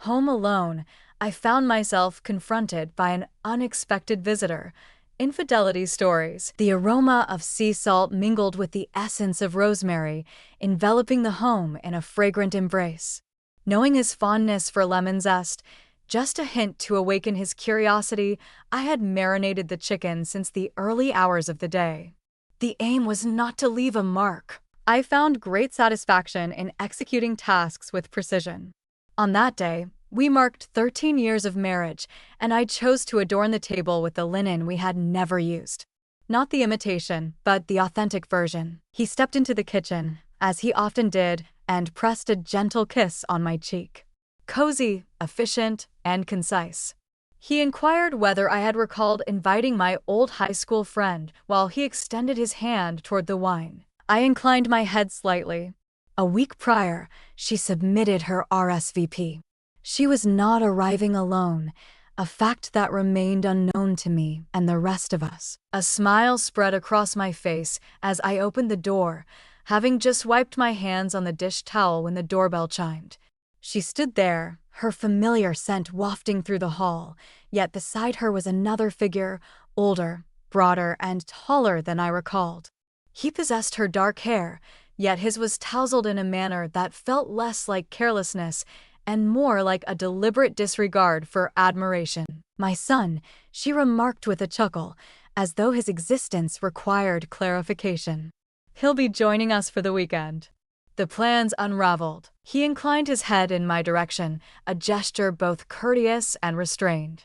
Home alone, I found myself confronted by an unexpected visitor. Infidelity Stories. The aroma of sea salt mingled with the essence of rosemary, enveloping the home in a fragrant embrace. Knowing his fondness for lemon zest, just a hint to awaken his curiosity, I had marinated the chicken since the early hours of the day. The aim was not to leave a mark. I found great satisfaction in executing tasks with precision. On that day, we marked 13 years of marriage, and I chose to adorn the table with the linen we had never used. Not the imitation, but the authentic version. He stepped into the kitchen, as he often did, and pressed a gentle kiss on my cheek. Cozy, efficient, and concise. He inquired whether I had recalled inviting my old high school friend while he extended his hand toward the wine. I inclined my head slightly. A week prior, she submitted her RSVP. She was not arriving alone, a fact that remained unknown to me and the rest of us. A smile spread across my face as I opened the door, having just wiped my hands on the dish towel when the doorbell chimed. She stood there, her familiar scent wafting through the hall, yet beside her was another figure, older, broader, and taller than I recalled. He possessed her dark hair, yet his was tousled in a manner that felt less like carelessness and more like a deliberate disregard for admiration. "My son," she remarked with a chuckle, as though his existence required clarification. "He'll be joining us for the weekend." The plans unraveled. He inclined his head in my direction, a gesture both courteous and restrained.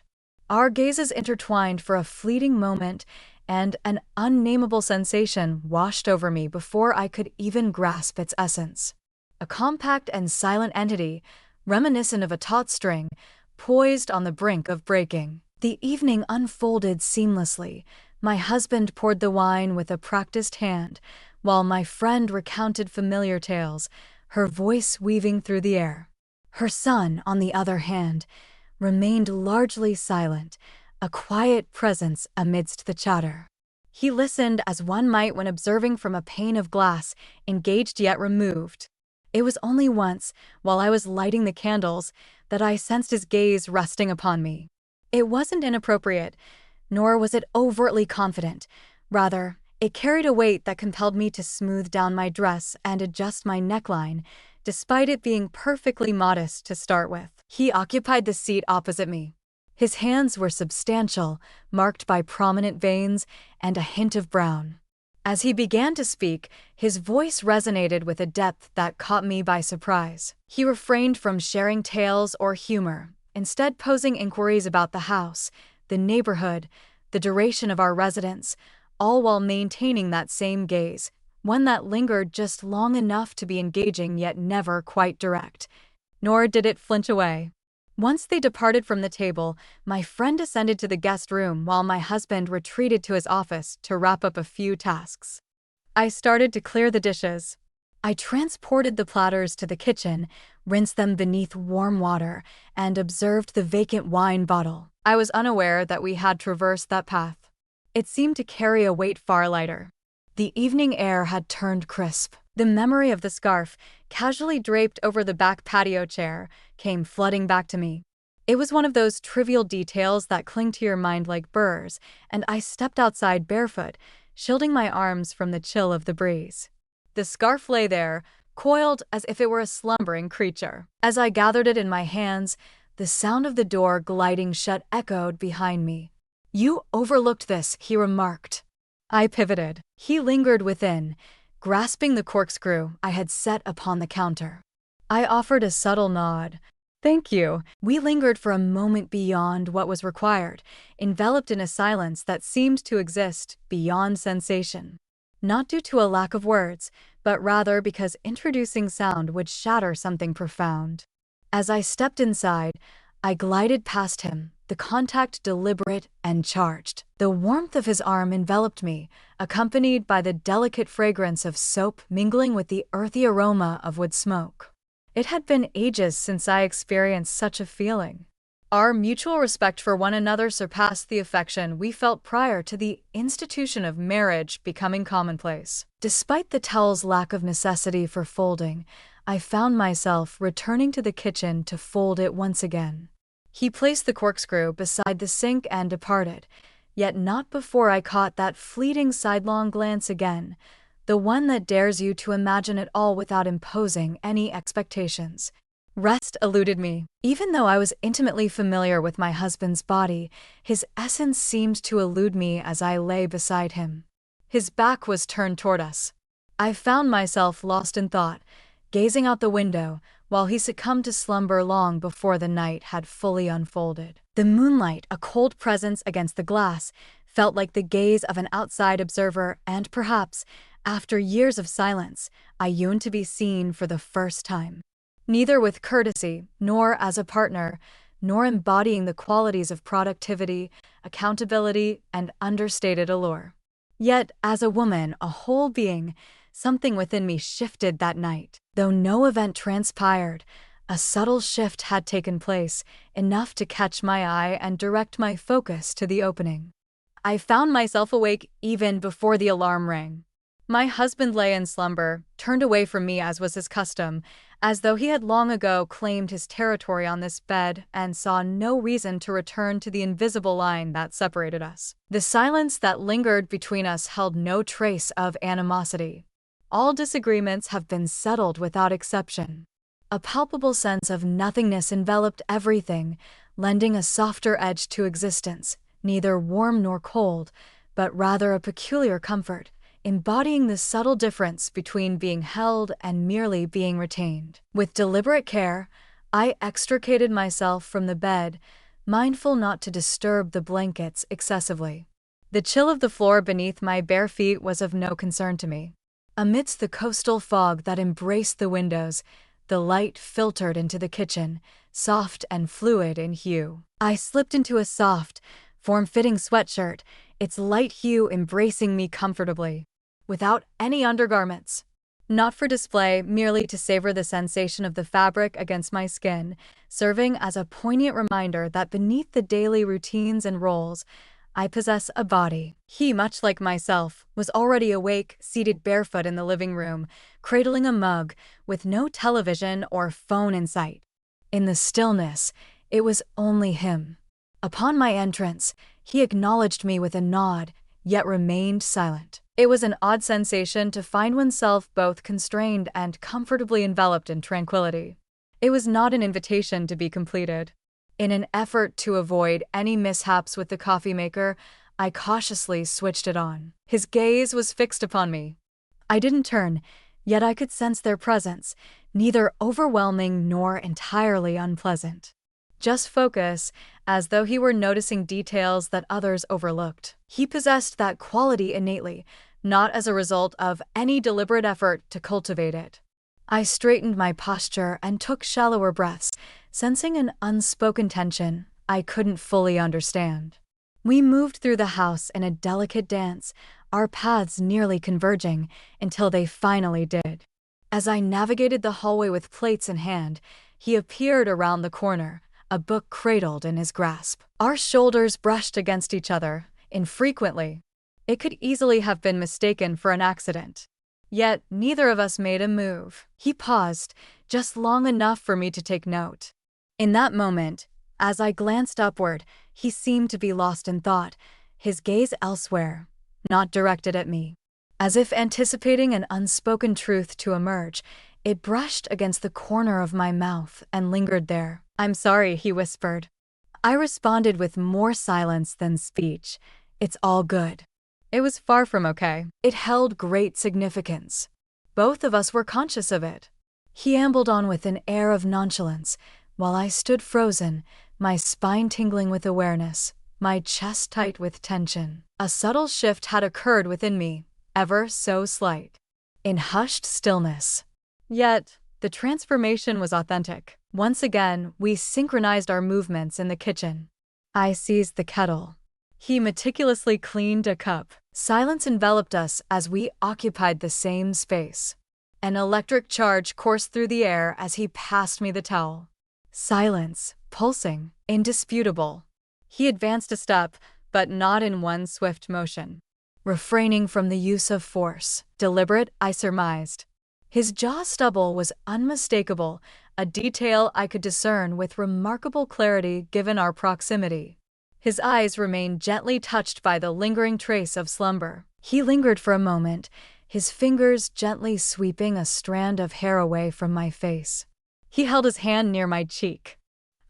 Our gazes intertwined for a fleeting moment, and an unnameable sensation washed over me before I could even grasp its essence. A compact and silent entity, reminiscent of a taut string, poised on the brink of breaking. The evening unfolded seamlessly. My husband poured the wine with a practiced hand, while my friend recounted familiar tales, her voice weaving through the air. Her son, on the other hand, remained largely silent, a quiet presence amidst the chatter. He listened as one might when observing from a pane of glass, engaged yet removed. It was only once, while I was lighting the candles, that I sensed his gaze resting upon me. It wasn't inappropriate, nor was it overtly confident. Rather, it carried a weight that compelled me to smooth down my dress and adjust my neckline, despite it being perfectly modest to start with. He occupied the seat opposite me. His hands were substantial, marked by prominent veins and a hint of brown. As he began to speak, his voice resonated with a depth that caught me by surprise. He refrained from sharing tales or humor, instead posing inquiries about the house, the neighborhood, the duration of our residence, all while maintaining that same gaze, one that lingered just long enough to be engaging yet never quite direct. Nor did it flinch away. Once they departed from the table, my friend ascended to the guest room while my husband retreated to his office to wrap up a few tasks. I started to clear the dishes. I transported the platters to the kitchen, rinsed them beneath warm water, and observed the vacant wine bottle. I was unaware that we had traversed that path. It seemed to carry a weight far lighter. The evening air had turned crisp. The memory of the scarf, casually draped over the back patio chair, came flooding back to me. It was one of those trivial details that cling to your mind like burrs, and I stepped outside barefoot, shielding my arms from the chill of the breeze. The scarf lay there, coiled as if it were a slumbering creature. As I gathered it in my hands, the sound of the door gliding shut echoed behind me. "You overlooked this," he remarked. I pivoted. He lingered within, grasping the corkscrew I had set upon the counter. I offered a subtle nod. "Thank you." We lingered for a moment beyond what was required, enveloped in a silence that seemed to exist beyond sensation. Not due to a lack of words, but rather because introducing sound would shatter something profound. As I stepped inside, I glided past him, the contact deliberate and charged. The warmth of his arm enveloped me, accompanied by the delicate fragrance of soap mingling with the earthy aroma of wood smoke. It had been ages since I experienced such a feeling. Our mutual respect for one another surpassed the affection we felt prior to the institution of marriage becoming commonplace. Despite the towel's lack of necessity for folding, I found myself returning to the kitchen to fold it once again. He placed the corkscrew beside the sink and departed, yet not before I caught that fleeting sidelong glance again, the one that dares you to imagine it all without imposing any expectations. Rest eluded me. Even though I was intimately familiar with my husband's body, his essence seemed to elude me as I lay beside him. His back was turned toward us. I found myself lost in thought, gazing out the window, while he succumbed to slumber long before the night had fully unfolded. The moonlight, a cold presence against the glass, felt like the gaze of an outside observer, and perhaps, after years of silence, I yearned to be seen for the first time. Neither with courtesy, nor as a partner, nor embodying the qualities of productivity, accountability, and understated allure. Yet, as a woman, a whole being, something within me shifted that night. Though no event transpired, a subtle shift had taken place, enough to catch my eye and direct my focus to the opening. I found myself awake even before the alarm rang. My husband lay in slumber, turned away from me as was his custom, as though he had long ago claimed his territory on this bed and saw no reason to return to the invisible line that separated us. The silence that lingered between us held no trace of animosity. All disagreements have been settled without exception. A palpable sense of nothingness enveloped everything, lending a softer edge to existence, neither warm nor cold, but rather a peculiar comfort, embodying the subtle difference between being held and merely being retained. With deliberate care, I extricated myself from the bed, mindful not to disturb the blankets excessively. The chill of the floor beneath my bare feet was of no concern to me. Amidst the coastal fog that embraced the windows, the light filtered into the kitchen, soft and fluid in hue. I slipped into a soft, form-fitting sweatshirt, its light hue embracing me comfortably, without any undergarments. Not for display, merely to savor the sensation of the fabric against my skin, serving as a poignant reminder that beneath the daily routines and roles, I possess a body. He, much like myself, was already awake, seated barefoot in the living room, cradling a mug, with no television or phone in sight. In the stillness, it was only him. Upon my entrance, he acknowledged me with a nod, yet remained silent. It was an odd sensation to find oneself both constrained and comfortably enveloped in tranquility. It was not an invitation to be completed. In an effort to avoid any mishaps with the coffee maker, I cautiously switched it on. His gaze was fixed upon me. I didn't turn, yet I could sense their presence, neither overwhelming nor entirely unpleasant. Just focus, as though he were noticing details that others overlooked. He possessed that quality innately, not as a result of any deliberate effort to cultivate it. I straightened my posture and took shallower breaths, sensing an unspoken tension I couldn't fully understand. We moved through the house in a delicate dance, our paths nearly converging, until they finally did. As I navigated the hallway with plates in hand, he appeared around the corner, a book cradled in his grasp. Our shoulders brushed against each other, infrequently. It could easily have been mistaken for an accident. Yet neither of us made a move. He paused, just long enough for me to take note. In that moment, as I glanced upward, he seemed to be lost in thought, his gaze elsewhere, not directed at me. As if anticipating an unspoken truth to emerge, it brushed against the corner of my mouth and lingered there. "I'm sorry," he whispered. I responded with more silence than speech. "It's all good." It was far from okay. It held great significance. Both of us were conscious of it. He ambled on with an air of nonchalance, while I stood frozen, my spine tingling with awareness, my chest tight with tension. A subtle shift had occurred within me, ever so slight. In hushed stillness. Yet, the transformation was authentic. Once again, we synchronized our movements in the kitchen. I seized the kettle. He meticulously cleaned a cup. Silence enveloped us as we occupied the same space. An electric charge coursed through the air as he passed me the towel. Silence, pulsing, indisputable. He advanced a step, but not in one swift motion. Refraining from the use of force, deliberate, I surmised. His jaw stubble was unmistakable, a detail I could discern with remarkable clarity given our proximity. His eyes remained gently touched by the lingering trace of slumber. He lingered for a moment, his fingers gently sweeping a strand of hair away from my face. He held his hand near my cheek.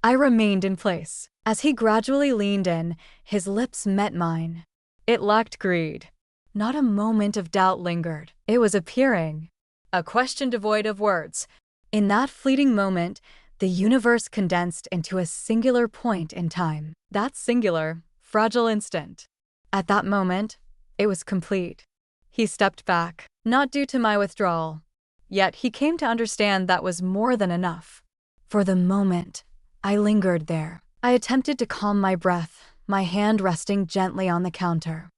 I remained in place. As he gradually leaned in, his lips met mine. It lacked greed. Not a moment of doubt lingered. It was appearing. A question devoid of words. In that fleeting moment, the universe condensed into a singular point in time. That singular, fragile instant. At that moment, it was complete. He stepped back, not due to my withdrawal. Yet he came to understand that was more than enough. For the moment, I lingered there. I attempted to calm my breath, my hand resting gently on the counter.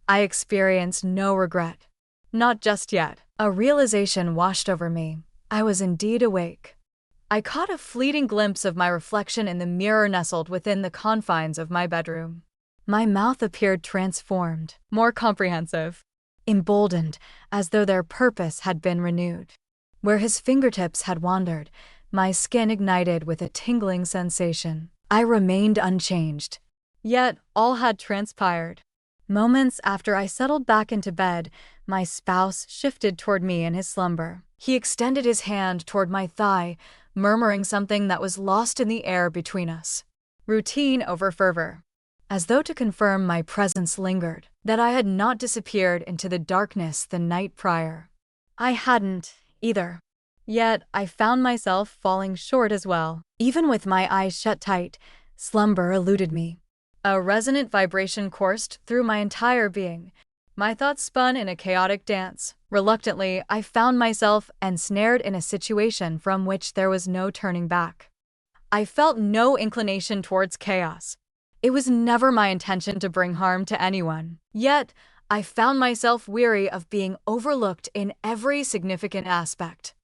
I experienced no regret. Not just yet. A realization washed over me. I was indeed awake. I caught a fleeting glimpse of my reflection in the mirror nestled within the confines of my bedroom. My mouth appeared transformed, more comprehensive, emboldened, as though their purpose had been renewed. Where his fingertips had wandered, my skin ignited with a tingling sensation. I remained unchanged. Yet all had transpired. Moments after I settled back into bed, my spouse shifted toward me in his slumber. He extended his hand toward my thigh, murmuring something that was lost in the air between us. Routine over fervor. As though to confirm my presence lingered, that I had not disappeared into the darkness the night prior. I hadn't, either. Yet I found myself falling short as well. Even with my eyes shut tight, slumber eluded me. A resonant vibration coursed through my entire being. My thoughts spun in a chaotic dance. Reluctantly, I found myself ensnared in a situation from which there was no turning back. I felt no inclination towards chaos. It was never my intention to bring harm to anyone. Yet, I found myself weary of being overlooked in every significant aspect.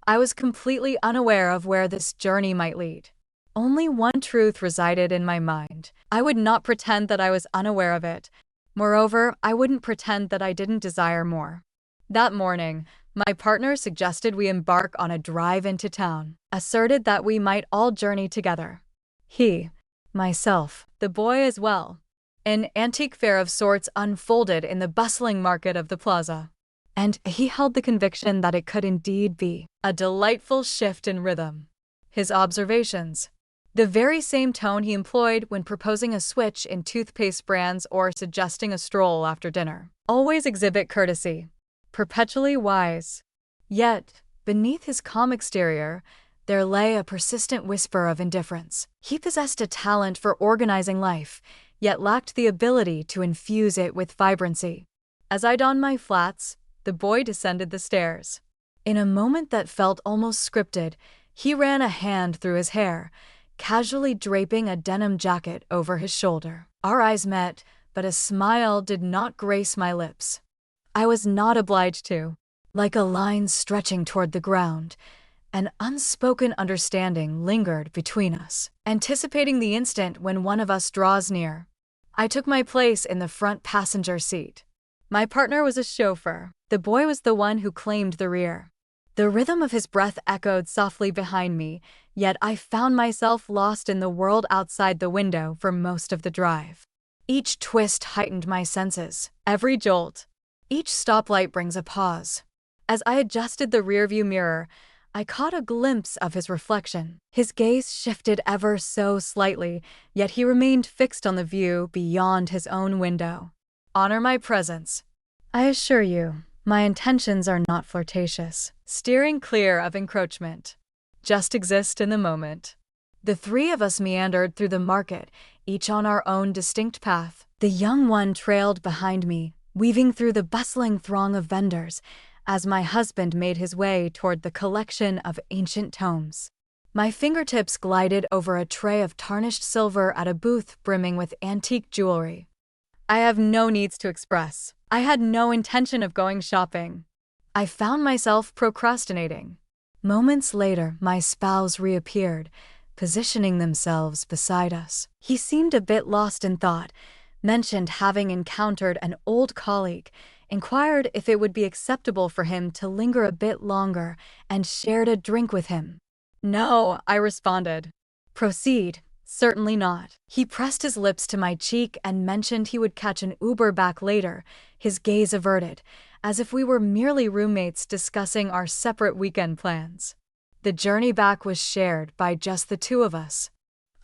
I was completely unaware of where this journey might lead. Only one truth resided in my mind. I would not pretend that I was unaware of it. Moreover, I wouldn't pretend that I didn't desire more. That morning, my partner suggested we embark on a drive into town, asserted that we might all journey together. He, myself, the boy as well. An antique fair of sorts unfolded in the bustling market of the plaza. And he held the conviction that it could indeed be a delightful shift in rhythm. His observations, the very same tone he employed when proposing a switch in toothpaste brands or suggesting a stroll after dinner, always exhibit courtesy, perpetually wise. Yet, beneath his calm exterior, there lay a persistent whisper of indifference. He possessed a talent for organizing life, yet lacked the ability to infuse it with vibrancy. As I donned my flats, the boy descended the stairs. In a moment that felt almost scripted, he ran a hand through his hair, casually draping a denim jacket over his shoulder. Our eyes met, but a smile did not grace my lips. I was not obliged to. Like a line stretching toward the ground, an unspoken understanding lingered between us, anticipating the instant when one of us draws near. I took my place in the front passenger seat. My partner was a chauffeur. The boy was the one who claimed the rear. The rhythm of his breath echoed softly behind me, yet I found myself lost in the world outside the window for most of the drive. Each twist heightened my senses. Every jolt. Each stoplight brings a pause. As I adjusted the rearview mirror, I caught a glimpse of his reflection. His gaze shifted ever so slightly, yet he remained fixed on the view beyond his own window. Honor my presence. I assure you, my intentions are not flirtatious. Steering clear of encroachment. Just exist in the moment. The three of us meandered through the market, each on our own distinct path. The young one trailed behind me, weaving through the bustling throng of vendors, as my husband made his way toward the collection of ancient tomes. My fingertips glided over a tray of tarnished silver at a booth brimming with antique jewelry. I have no needs to express. I had no intention of going shopping. I found myself procrastinating. Moments later, my spouse reappeared, positioning themselves beside us. He seemed a bit lost in thought, mentioned having encountered an old colleague, inquired if it would be acceptable for him to linger a bit longer, and shared a drink with him. "No," I responded. "Proceed." "Certainly not." He pressed his lips to my cheek and mentioned he would catch an Uber back later, his gaze averted, as if we were merely roommates discussing our separate weekend plans. The journey back was shared by just the two of us.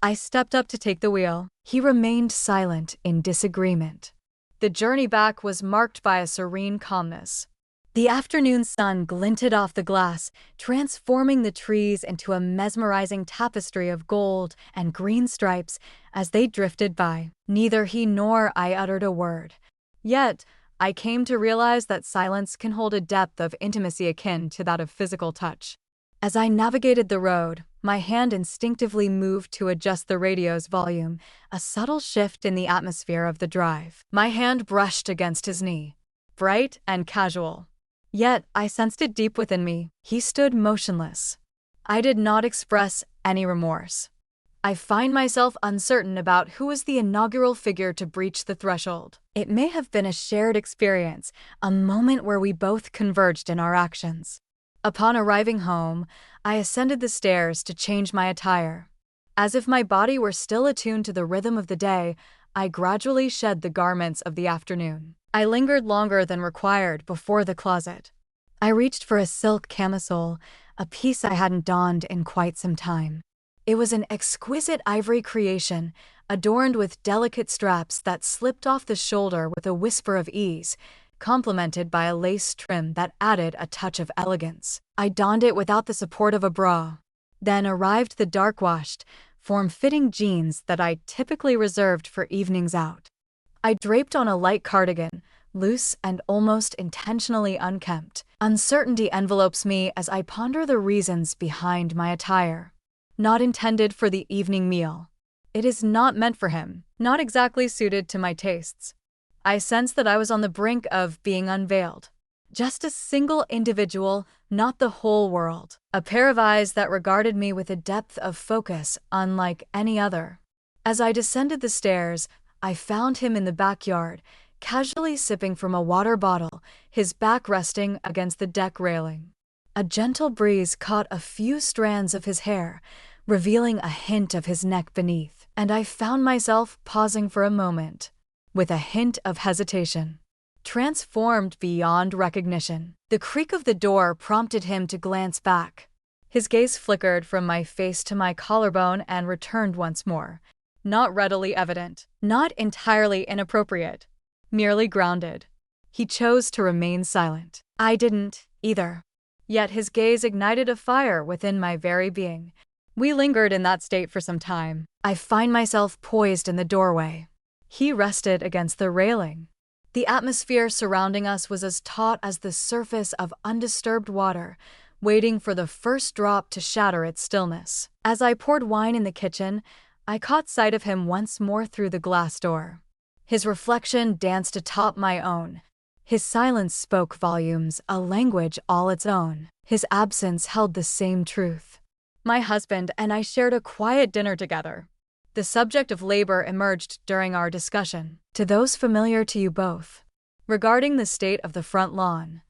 I stepped up to take the wheel. He remained silent in disagreement. The journey back was marked by a serene calmness. The afternoon sun glinted off the glass, transforming the trees into a mesmerizing tapestry of gold and green stripes as they drifted by. Neither he nor I uttered a word. Yet, I came to realize that silence can hold a depth of intimacy akin to that of physical touch. As I navigated the road, my hand instinctively moved to adjust the radio's volume, a subtle shift in the atmosphere of the drive. My hand brushed against his knee. Bright and casual. Yet, I sensed it deep within me. He stood motionless. I did not express any remorse. I find myself uncertain about who was the inaugural figure to breach the threshold. It may have been a shared experience, a moment where we both converged in our actions. Upon arriving home, I ascended the stairs to change my attire. As if my body were still attuned to the rhythm of the day, I gradually shed the garments of the afternoon. I lingered longer than required before the closet. I reached for a silk camisole, a piece I hadn't donned in quite some time. It was an exquisite ivory creation, adorned with delicate straps that slipped off the shoulder with a whisper of ease, complemented by a lace trim that added a touch of elegance. I donned it without the support of a bra. Then arrived the dark-washed, form-fitting jeans that I typically reserved for evenings out. I draped on a light cardigan, loose and almost intentionally unkempt. Uncertainty envelopes me as I ponder the reasons behind my attire. Not intended for the evening meal. It is not meant for him, not exactly suited to my tastes. I sensed that I was on the brink of being unveiled. Just a single individual, not the whole world. A pair of eyes that regarded me with a depth of focus unlike any other. As I descended the stairs, I found him in the backyard, casually sipping from a water bottle, his back resting against the deck railing. A gentle breeze caught a few strands of his hair, revealing a hint of his neck beneath, and I found myself pausing for a moment, with a hint of hesitation. Transformed beyond recognition, the creak of the door prompted him to glance back. His gaze flickered from my face to my collarbone and returned once more. Not readily evident, not entirely inappropriate, merely grounded. He chose to remain silent. I didn't, either. Yet his gaze ignited a fire within my very being. We lingered in that state for some time. I find myself poised in the doorway. He rested against the railing. The atmosphere surrounding us was as taut as the surface of undisturbed water, waiting for the first drop to shatter its stillness. As I poured wine in the kitchen, I caught sight of him once more through the glass door. His reflection danced atop my own. His silence spoke volumes, a language all its own. His absence held the same truth. My husband and I shared a quiet dinner together. The subject of labor emerged during our discussion. To those familiar to you both, regarding the state of the front lawn,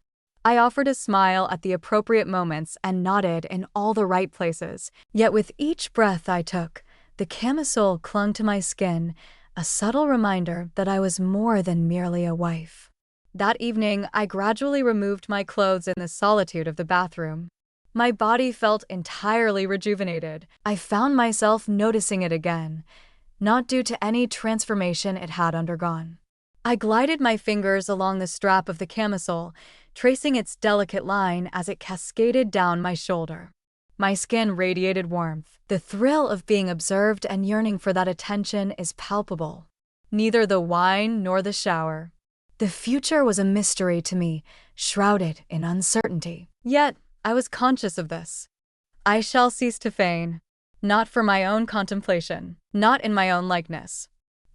I offered a smile at the appropriate moments and nodded in all the right places. Yet with each breath I took, the camisole clung to my skin, a subtle reminder that I was more than merely a wife. That evening, I gradually removed my clothes in the solitude of the bathroom. My body felt entirely rejuvenated. I found myself noticing it again, not due to any transformation it had undergone. I glided my fingers along the strap of the camisole, tracing its delicate line as it cascaded down my shoulder. My skin radiated warmth. The thrill of being observed and yearning for that attention is palpable. Neither the wine nor the shower. The future was a mystery to me, shrouded in uncertainty. Yet, I was conscious of this. I shall cease to feign, not for my own contemplation, not in my own likeness.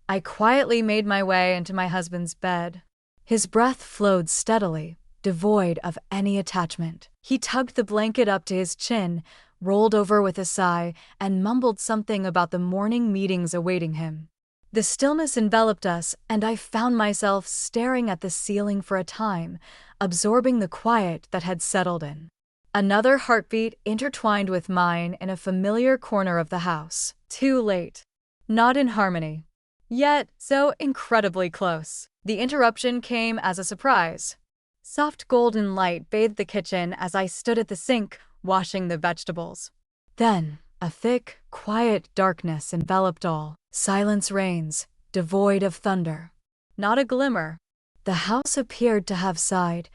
I quietly made my way into my husband's bed. His breath flowed steadily, devoid of any attachment. He tugged the blanket up to his chin, rolled over with a sigh, and mumbled something about the morning meetings awaiting him. The stillness enveloped us, and I found myself staring at the ceiling for a time, absorbing the quiet that had settled in. Another heartbeat intertwined with mine in a familiar corner of the house. Too late. Not in harmony. Yet so incredibly close. The interruption came as a surprise. Soft golden light bathed the kitchen as I stood at the sink, washing the vegetables. Then, a thick, quiet darkness enveloped all. Silence reigns, devoid of thunder. Not a glimmer. The house appeared to have sighed,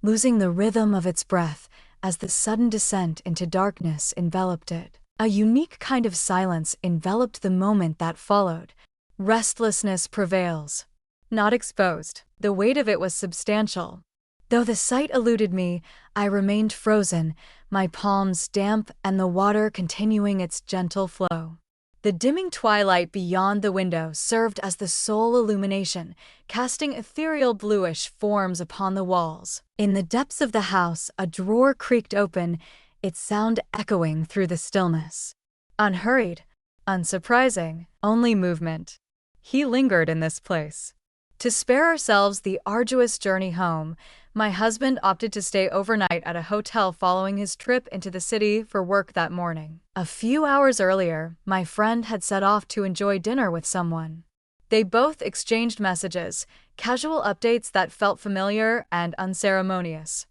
losing the rhythm of its breath as the sudden descent into darkness enveloped it. A unique kind of silence enveloped the moment that followed. Restlessness prevails. Not exposed. The weight of it was substantial. Though the sight eluded me, I remained frozen, my palms damp and the water continuing its gentle flow. The dimming twilight beyond the window served as the sole illumination, casting ethereal bluish forms upon the walls. In the depths of the house, a drawer creaked open, its sound echoing through the stillness. Unhurried, unsurprising, only movement. He lingered in this place. To spare ourselves the arduous journey home, my husband opted to stay overnight at a hotel following his trip into the city for work that morning. A few hours earlier, my friend had set off to enjoy dinner with someone. They both exchanged messages, casual updates that felt familiar and unceremonious.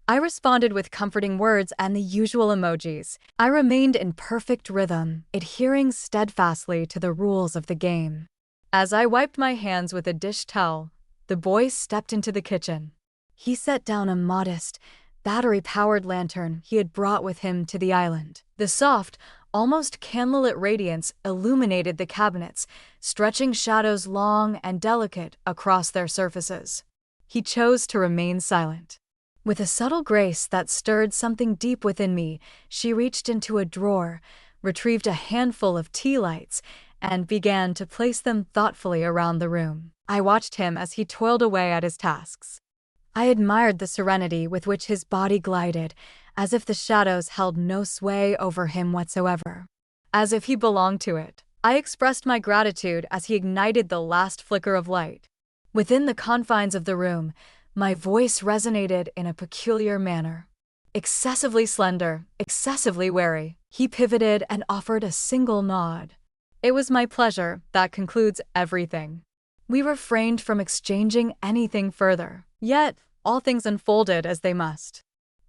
I responded with comforting words and the usual emojis. I remained in perfect rhythm, adhering steadfastly to the rules of the game. As I wiped my hands with a dish towel, the boy stepped into the kitchen. He set down a modest, battery-powered lantern he had brought with him to the island. The soft, almost candlelit radiance illuminated the cabinets, stretching shadows long and delicate across their surfaces. He chose to remain silent. With a subtle grace that stirred something deep within me, she reached into a drawer, retrieved a handful of tea lights, and began to place them thoughtfully around the room. I watched him as he toiled away at his tasks. I admired the serenity with which his body glided, as if the shadows held no sway over him whatsoever. As if he belonged to it. I expressed my gratitude as he ignited the last flicker of light. Within the confines of the room, my voice resonated in a peculiar manner. Excessively slender, excessively wary, he pivoted and offered a single nod. It was my pleasure that concludes everything. We refrained from exchanging anything further. Yet, all things unfolded as they must.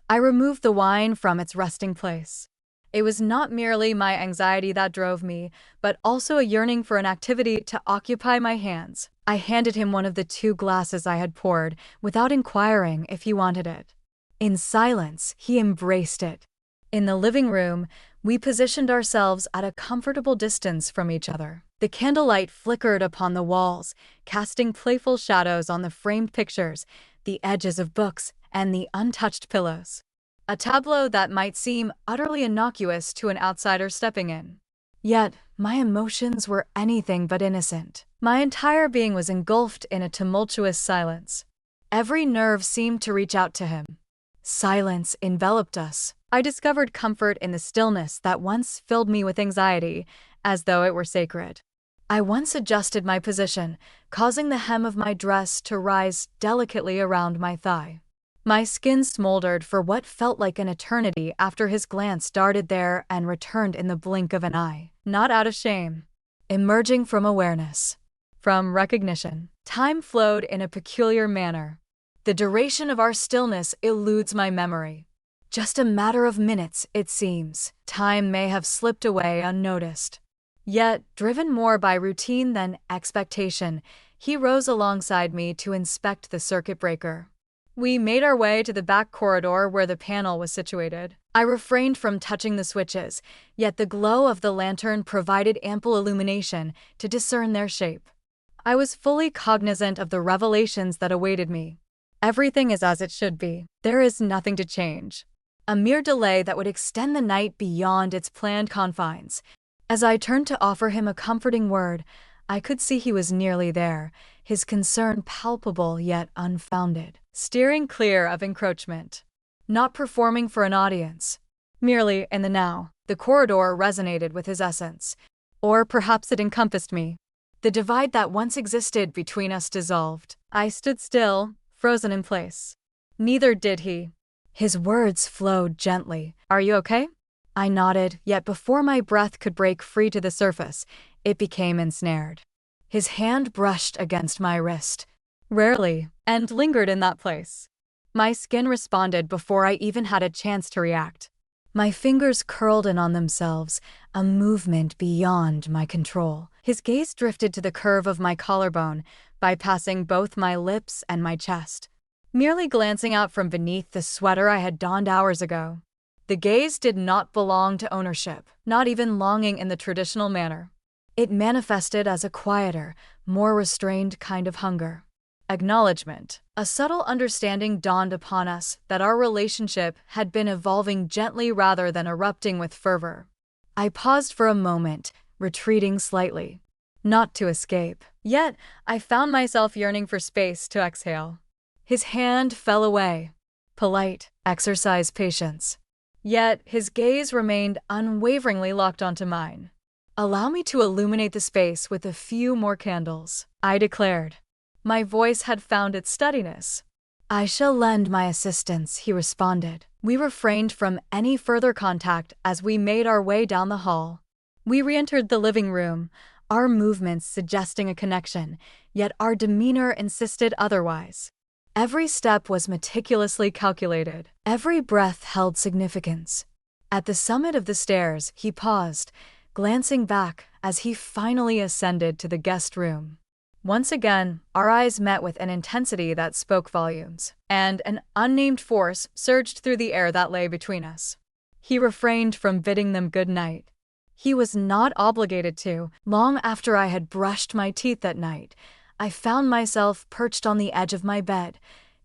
I removed the wine from its resting place. It was not merely my anxiety that drove me, but also a yearning for an activity to occupy my hands. I handed him one of the 2 glasses I had poured, without inquiring if he wanted it. In silence, he embraced it. In the living room, we positioned ourselves at a comfortable distance from each other. The candlelight flickered upon the walls, casting playful shadows on the framed pictures, the edges of books, and the untouched pillows. A tableau that might seem utterly innocuous to an outsider stepping in. Yet, my emotions were anything but innocent. My entire being was engulfed in a tumultuous silence. Every nerve seemed to reach out to him. Silence enveloped us. I discovered comfort in the stillness that once filled me with anxiety, as though it were sacred. I once adjusted my position, causing the hem of my dress to rise delicately around my thigh. My skin smoldered for what felt like an eternity after his glance darted there and returned in the blink of an eye. Not out of shame. Emerging from awareness. From recognition. Time flowed in a peculiar manner. The duration of our stillness eludes my memory. Just a matter of minutes, it seems. Time may have slipped away unnoticed. Yet, driven more by routine than expectation, he rose alongside me to inspect the circuit breaker. We made our way to the back corridor where the panel was situated. I refrained from touching the switches, yet the glow of the lantern provided ample illumination to discern their shape. I was fully cognizant of the revelations that awaited me. Everything is as it should be. There is nothing to change. A mere delay that would extend the night beyond its planned confines. As I turned to offer him a comforting word, I could see he was nearly there, his concern palpable yet unfounded. Steering clear of encroachment. Not performing for an audience. Merely in the now. The corridor resonated with his essence. Or perhaps it encompassed me. The divide that once existed between us dissolved. I stood still, frozen in place. Neither did he. His words flowed gently. "Are you okay?" I nodded, yet before my breath could break free to the surface, it became ensnared. His hand brushed against my wrist, rarely, and lingered in that place. My skin responded before I even had a chance to react. My fingers curled in on themselves, a movement beyond my control. His gaze drifted to the curve of my collarbone, bypassing both my lips and my chest, merely glancing out from beneath the sweater I had donned hours ago. The gaze did not belong to ownership, not even longing in the traditional manner. It manifested as a quieter, more restrained kind of hunger. Acknowledgement. A subtle understanding dawned upon us that our relationship had been evolving gently rather than erupting with fervor. I paused for a moment, retreating slightly. Not to escape. Yet, I found myself yearning for space to exhale. His hand fell away. Polite, exercise patience. Yet, his gaze remained unwaveringly locked onto mine. "Allow me to illuminate the space with a few more candles," I declared. My voice had found its steadiness. "I shall lend my assistance," he responded. We refrained from any further contact as we made our way down the hall. We re-entered the living room, our movements suggesting a connection, yet our demeanor insisted otherwise. Every step was meticulously calculated. Every breath held significance. At the summit of the stairs, he paused, glancing back as he finally ascended to the guest room. Once again, our eyes met with an intensity that spoke volumes, and an unnamed force surged through the air that lay between us. He refrained from bidding them good night. He was not obligated to. Long after I had brushed my teeth that night, I found myself perched on the edge of my bed,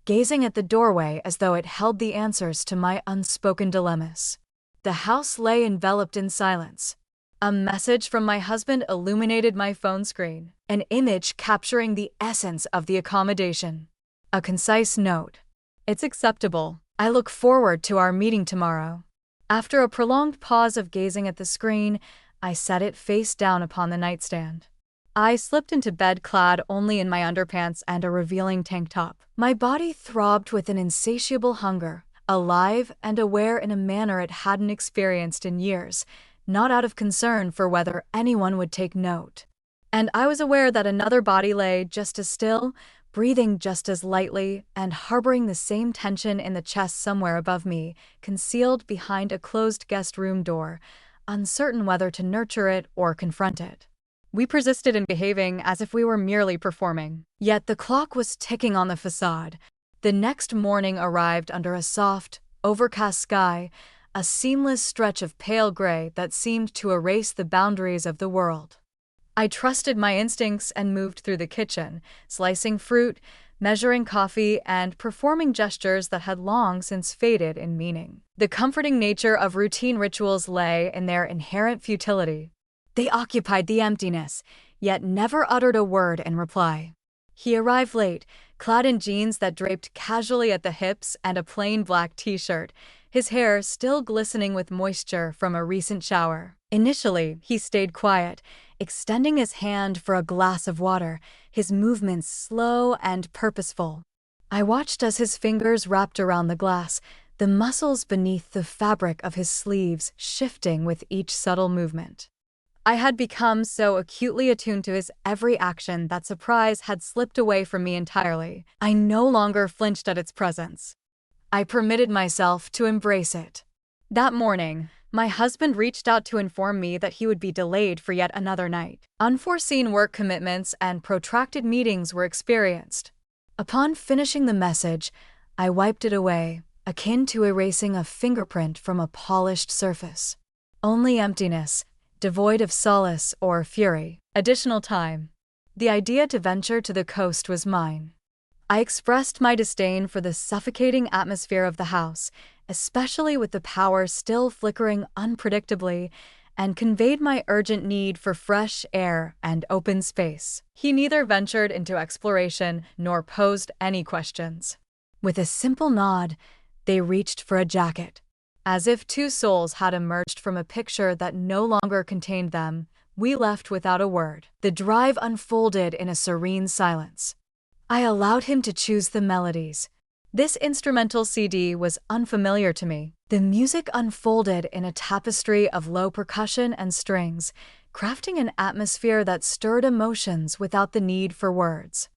gazing at the doorway as though it held the answers to my unspoken dilemmas. The house lay enveloped in silence. A message from my husband illuminated my phone screen, an image capturing the essence of the accommodation. A concise note. "It's acceptable. I look forward to our meeting tomorrow." After a prolonged pause of gazing at the screen, I set it face down upon the nightstand. I slipped into bed clad only in my underpants and a revealing tank top. My body throbbed with an insatiable hunger, alive and aware in a manner it hadn't experienced in years, not out of concern for whether anyone would take note. And I was aware that another body lay just as still, breathing just as lightly, and harboring the same tension in the chest somewhere above me, concealed behind a closed guest room door, uncertain whether to nurture it or confront it. We persisted in behaving as if we were merely performing. Yet the clock was ticking on the facade. The next morning arrived under a soft, overcast sky, a seamless stretch of pale gray that seemed to erase the boundaries of the world. I trusted my instincts and moved through the kitchen, slicing fruit, measuring coffee, and performing gestures that had long since faded in meaning. The comforting nature of routine rituals lay in their inherent futility. They occupied the emptiness, yet never uttered a word in reply. He arrived late, clad in jeans that draped casually at the hips and a plain black t-shirt, his hair still glistening with moisture from a recent shower. Initially, he stayed quiet, extending his hand for a glass of water, his movements slow and purposeful. I watched as his fingers wrapped around the glass, the muscles beneath the fabric of his sleeves shifting with each subtle movement. I had become so acutely attuned to his every action that surprise had slipped away from me entirely. I no longer flinched at its presence. I permitted myself to embrace it. That morning, my husband reached out to inform me that he would be delayed for yet another night. Unforeseen work commitments and protracted meetings were experienced. Upon finishing the message, I wiped it away, akin to erasing a fingerprint from a polished surface. Only emptiness, devoid of solace or fury. Additional time. The idea to venture to the coast was mine. I expressed my disdain for the suffocating atmosphere of the house, especially with the power still flickering unpredictably, and conveyed my urgent need for fresh air and open space. He neither ventured into exploration nor posed any questions. With a simple nod, they reached for a jacket. As if two souls had emerged from a picture that no longer contained them, We left without a word. The drive unfolded in a serene silence. I allowed him to choose the melodies. This instrumental CD was unfamiliar to me. The music unfolded in a tapestry of low percussion and strings, crafting an atmosphere that stirred emotions without the need for words.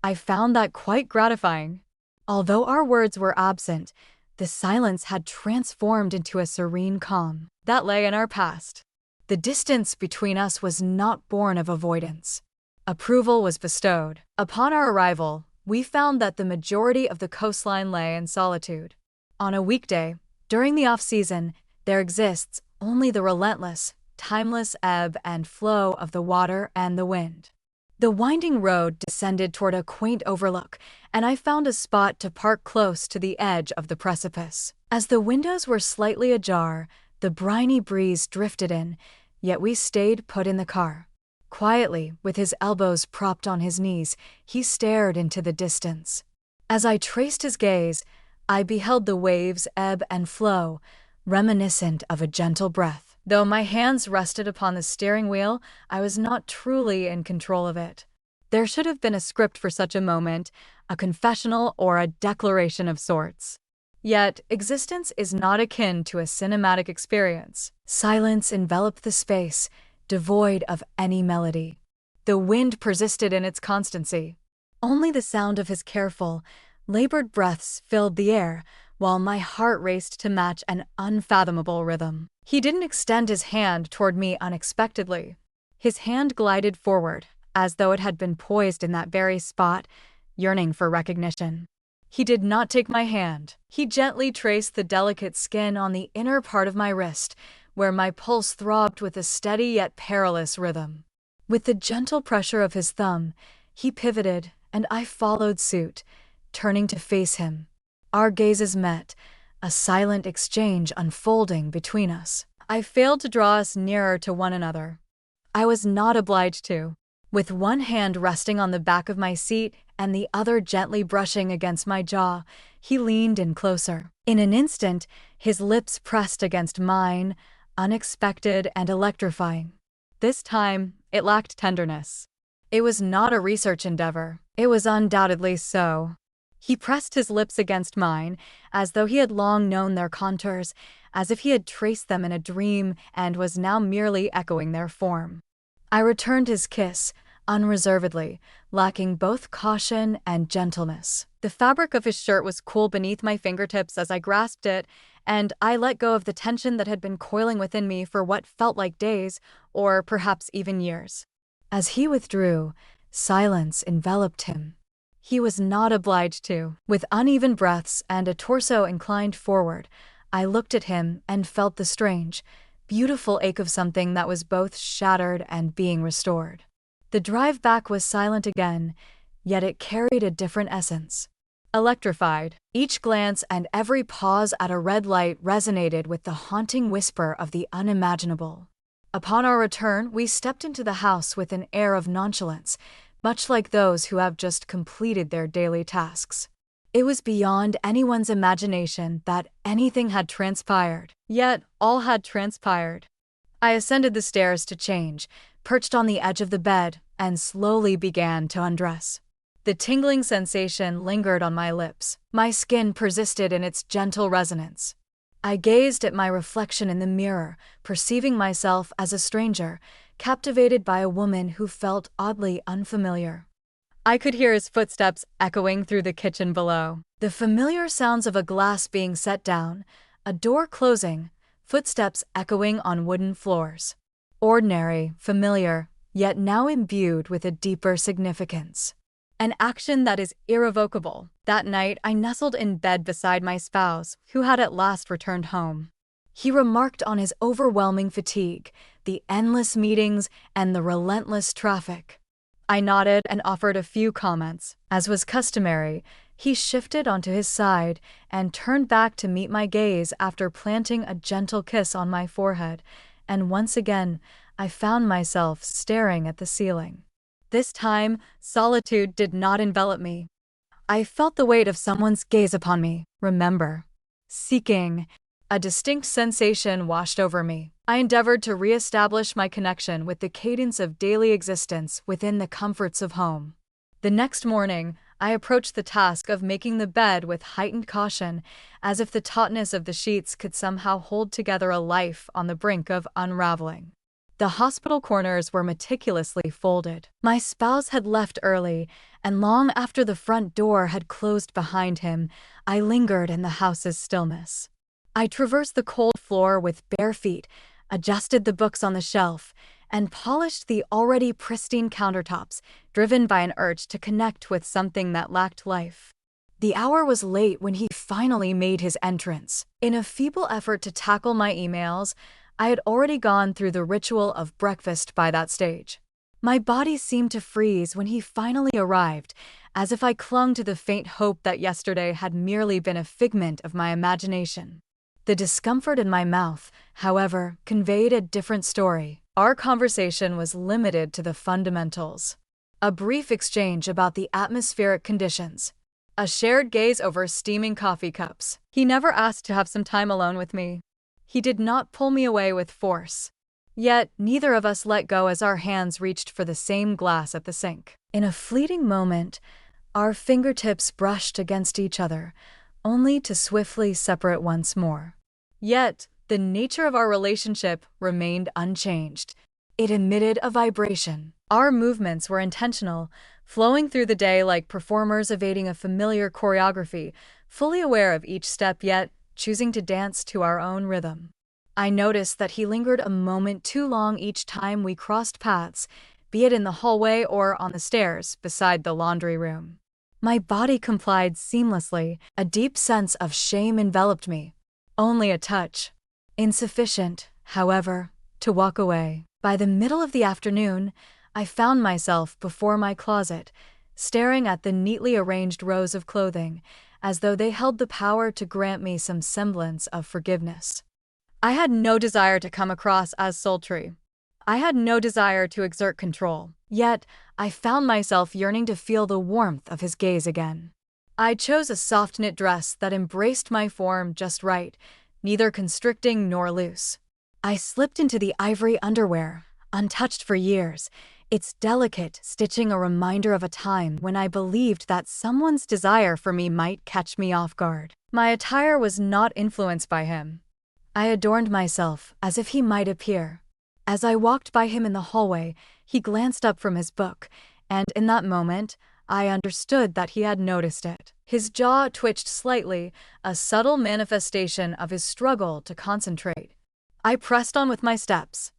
I found that quite gratifying. Although our words were absent, the silence had transformed into a serene calm that lay in our past. The distance between us was not born of avoidance. Approval was bestowed. Upon our arrival, we found that the majority of the coastline lay in solitude. On a weekday, during the off-season, there exists only the relentless, timeless ebb and flow of the water and the wind. The winding road descended toward a quaint overlook, and I found a spot to park close to the edge of the precipice. As the windows were slightly ajar, the briny breeze drifted in, yet we stayed put in the car. Quietly, with his elbows propped on his knees, he stared into the distance. As I traced his gaze, I beheld the waves ebb and flow, reminiscent of a gentle breath. Though my hands rested upon the steering wheel, I was not truly in control of it. There should have been a script for such a moment, a confessional or a declaration of sorts. Yet, existence is not akin to a cinematic experience. Silence enveloped the space, devoid of any melody. The wind persisted in its constancy. Only the sound of his careful, labored breaths filled the air, while my heart raced to match an unfathomable rhythm. He didn't extend his hand toward me unexpectedly. His hand glided forward, as though it had been poised in that very spot, yearning for recognition. He did not take my hand. He gently traced the delicate skin on the inner part of my wrist, where my pulse throbbed with a steady yet perilous rhythm. With the gentle pressure of his thumb, he pivoted, and I followed suit, turning to face him. Our gazes met, a silent exchange unfolding between us. I failed to draw us nearer to one another. I was not obliged to. With one hand resting on the back of my seat and the other gently brushing against my jaw, he leaned in closer. In an instant, his lips pressed against mine, unexpected and electrifying. This time, it lacked tenderness. It was not a research endeavor. It was undoubtedly so. He pressed his lips against mine, as though he had long known their contours, as if he had traced them in a dream and was now merely echoing their form. I returned his kiss, unreservedly, lacking both caution and gentleness. The fabric of his shirt was cool beneath my fingertips as I grasped it, and I let go of the tension that had been coiling within me for what felt like days, or perhaps even years. As he withdrew, silence enveloped him. He was not obliged to. With uneven breaths and a torso inclined forward, I looked at him and felt the strange, beautiful ache of something that was both shattered and being restored. The drive back was silent again, yet it carried a different essence. Electrified, each glance and every pause at a red light resonated with the haunting whisper of the unimaginable. Upon our return, we stepped into the house with an air of nonchalance, much like those who have just completed their daily tasks. It was beyond anyone's imagination that anything had transpired, yet all had transpired. I ascended the stairs to change, perched on the edge of the bed, and slowly began to undress. The tingling sensation lingered on my lips. My skin persisted in its gentle resonance. I gazed at my reflection in the mirror, perceiving myself as a stranger, captivated by a woman who felt oddly unfamiliar. I could hear his footsteps echoing through the kitchen below. The familiar sounds of a glass being set down, a door closing, footsteps echoing on wooden floors. Ordinary, familiar, yet now imbued with a deeper significance. An action that is irrevocable. That night, I nestled in bed beside my spouse, who had at last returned home. He remarked on his overwhelming fatigue, the endless meetings, and the relentless traffic. I nodded and offered a few comments. As was customary, he shifted onto his side and turned back to meet my gaze after planting a gentle kiss on my forehead, and once again, I found myself staring at the ceiling. This time, solitude did not envelop me. I felt the weight of someone's gaze upon me, remember, seeking, A distinct sensation washed over me. I endeavored to re-establish my connection with the cadence of daily existence within the comforts of home. The next morning, I approached the task of making the bed with heightened caution, as if the tautness of the sheets could somehow hold together a life on the brink of unraveling. The hospital corners were meticulously folded. My spouse had left early, and long after the front door had closed behind him, I lingered in the house's stillness. I traversed the cold floor with bare feet, adjusted the books on the shelf, and polished the already pristine countertops, driven by an urge to connect with something that lacked life. The hour was late when he finally made his entrance. In a feeble effort to tackle my emails, I had already gone through the ritual of breakfast by that stage. My body seemed to freeze when he finally arrived, as if I clung to the faint hope that yesterday had merely been a figment of my imagination. The discomfort in my mouth, however, conveyed a different story. Our conversation was limited to the fundamentals. A brief exchange about the atmospheric conditions. A shared gaze over steaming coffee cups. He never asked to have some time alone with me. He did not pull me away with force. Yet, neither of us let go as our hands reached for the same glass at the sink. In a fleeting moment, our fingertips brushed against each other, only to swiftly separate once more. Yet, the nature of our relationship remained unchanged. It emitted a vibration. Our movements were intentional, flowing through the day like performers evading a familiar choreography, fully aware of each step yet choosing to dance to our own rhythm. I noticed that he lingered a moment too long each time we crossed paths, be it in the hallway or on the stairs beside the laundry room. My body complied seamlessly. A deep sense of shame enveloped me. Only a touch. Insufficient, however, to walk away. By the middle of the afternoon, I found myself before my closet, staring at the neatly arranged rows of clothing, as though they held the power to grant me some semblance of forgiveness. I had no desire to come across as sultry. I had no desire to exert control. Yet, I found myself yearning to feel the warmth of his gaze again. I chose a soft knit dress that embraced my form just right, neither constricting nor loose. I slipped into the ivory underwear, untouched for years, its delicate stitching a reminder of a time when I believed that someone's desire for me might catch me off guard. My attire was not influenced by him. I adorned myself as if he might appear. As I walked by him in the hallway, he glanced up from his book, and in that moment, I understood that he had noticed it. His jaw twitched slightly, a subtle manifestation of his struggle to concentrate. I pressed on with my steps.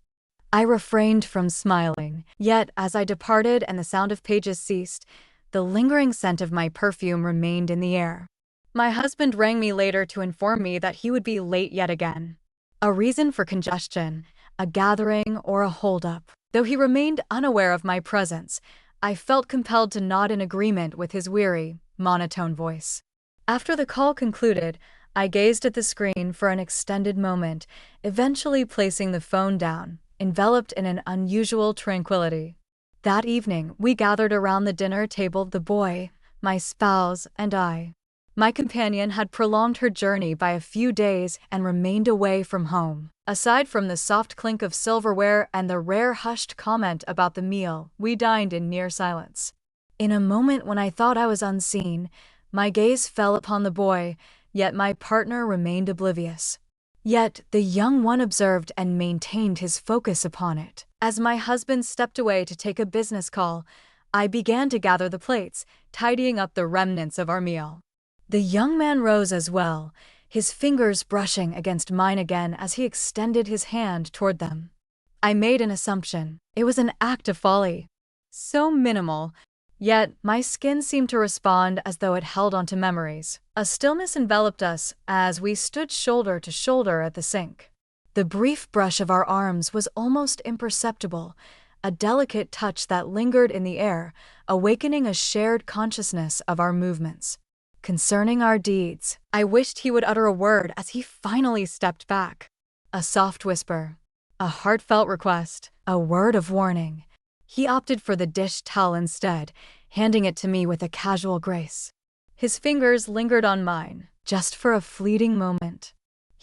I refrained from smiling, yet as I departed and the sound of pages ceased, the lingering scent of my perfume remained in the air. My husband rang me later to inform me that he would be late yet again. A reason for congestion, a gathering, or a holdup. Though he remained unaware of my presence, I felt compelled to nod in agreement with his weary, monotone voice. After the call concluded, I gazed at the screen for an extended moment, eventually placing the phone down, enveloped in an unusual tranquility. That evening, we gathered around the dinner table, the boy, my spouse, and I. My companion had prolonged her journey by a few days and remained away from home. Aside from the soft clink of silverware and the rare hushed comment about the meal, we dined in near silence. In a moment when I thought I was unseen, my gaze fell upon the boy, yet my partner remained oblivious. Yet the young one observed and maintained his focus upon it. As my husband stepped away to take a business call, I began to gather the plates, tidying up the remnants of our meal. The young man rose as well, his fingers brushing against mine again as he extended his hand toward them. I made an assumption. It was an act of folly. So minimal, yet my skin seemed to respond as though it held onto memories. A stillness enveloped us as we stood shoulder to shoulder at the sink. The brief brush of our arms was almost imperceptible, a delicate touch that lingered in the air, awakening a shared consciousness of our movements. Concerning our deeds, I wished he would utter a word as he finally stepped back. A soft whisper, a heartfelt request, a word of warning. He opted for the dish towel instead, handing it to me with a casual grace. His fingers lingered on mine, just for a fleeting moment.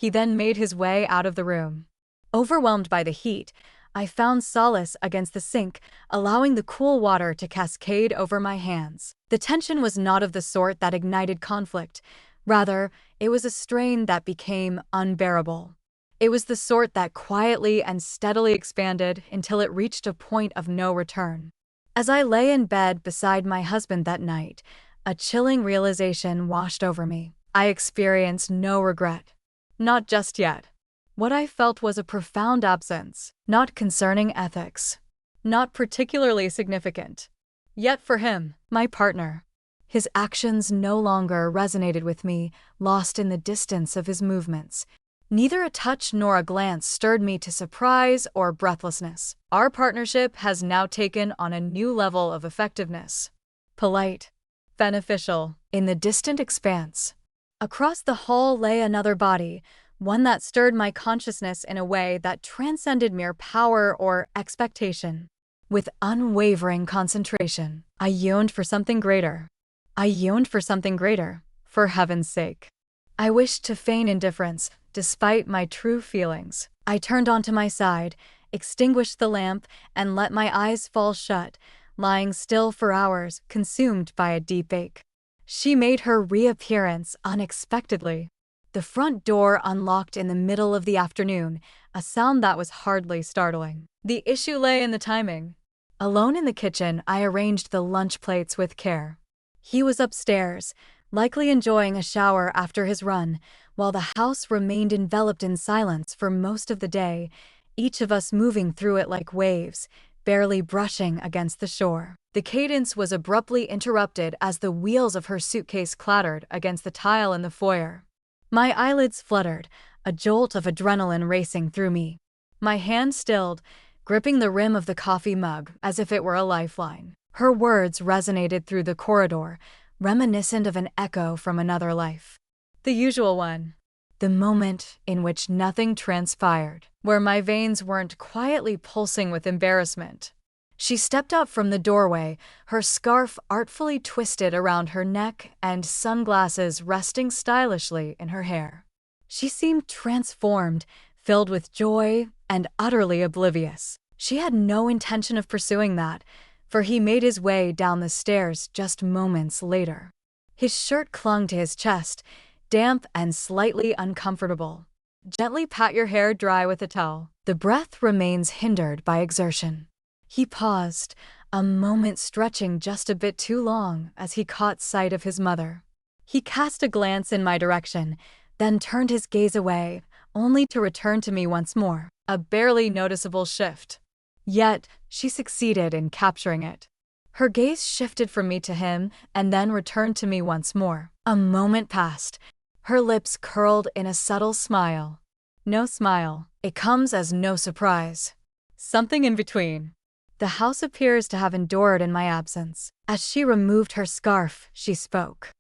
He then made his way out of the room. Overwhelmed by the heat, I found solace against the sink, allowing the cool water to cascade over my hands. The tension was not of the sort that ignited conflict. Rather, it was a strain that became unbearable. It was the sort that quietly and steadily expanded until it reached a point of no return. As I lay in bed beside my husband that night, a chilling realization washed over me. I experienced no regret. Not just yet. What I felt was a profound absence, not concerning ethics, not particularly significant. Yet for him, my partner, his actions no longer resonated with me, lost in the distance of his movements. Neither a touch nor a glance stirred me to surprise or breathlessness. Our partnership has now taken on a new level of effectiveness. Polite, beneficial, in the distant expanse. Across the hall lay another body, one that stirred my consciousness in a way that transcended mere power or expectation. With unwavering concentration, I yearned for something greater. For heaven's sake. I wished to feign indifference, despite my true feelings. I turned onto my side, extinguished the lamp, and let my eyes fall shut, lying still for hours, consumed by a deep ache. She made her reappearance unexpectedly. The front door unlocked in the middle of the afternoon, a sound that was hardly startling. The issue lay in the timing. Alone in the kitchen, I arranged the lunch plates with care. He was upstairs, likely enjoying a shower after his run, while the house remained enveloped in silence for most of the day, each of us moving through it like waves, barely brushing against the shore. The cadence was abruptly interrupted as the wheels of her suitcase clattered against the tile in the foyer. My eyelids fluttered, a jolt of adrenaline racing through me. My hand stilled, gripping the rim of the coffee mug as if it were a lifeline. Her words resonated through the corridor, reminiscent of an echo from another life. The usual one. The moment in which nothing transpired, where my veins weren't quietly pulsing with embarrassment. She stepped up from the doorway, her scarf artfully twisted around her neck and sunglasses resting stylishly in her hair. She seemed transformed, filled with joy, and utterly oblivious. She had no intention of pursuing that, for he made his way down the stairs just moments later. His shirt clung to his chest, damp and slightly uncomfortable. Gently pat your hair dry with a towel. The breath remains hindered by exertion. He paused, a moment stretching just a bit too long as he caught sight of his mother. He cast a glance in my direction, then turned his gaze away, only to return to me once more, a barely noticeable shift. Yet, she succeeded in capturing it. Her gaze shifted from me to him and then returned to me once more. A moment passed. Her lips curled in a subtle smile. No smile. It comes as no surprise. Something in between. The house appears to have endured in my absence. As she removed her scarf, she spoke.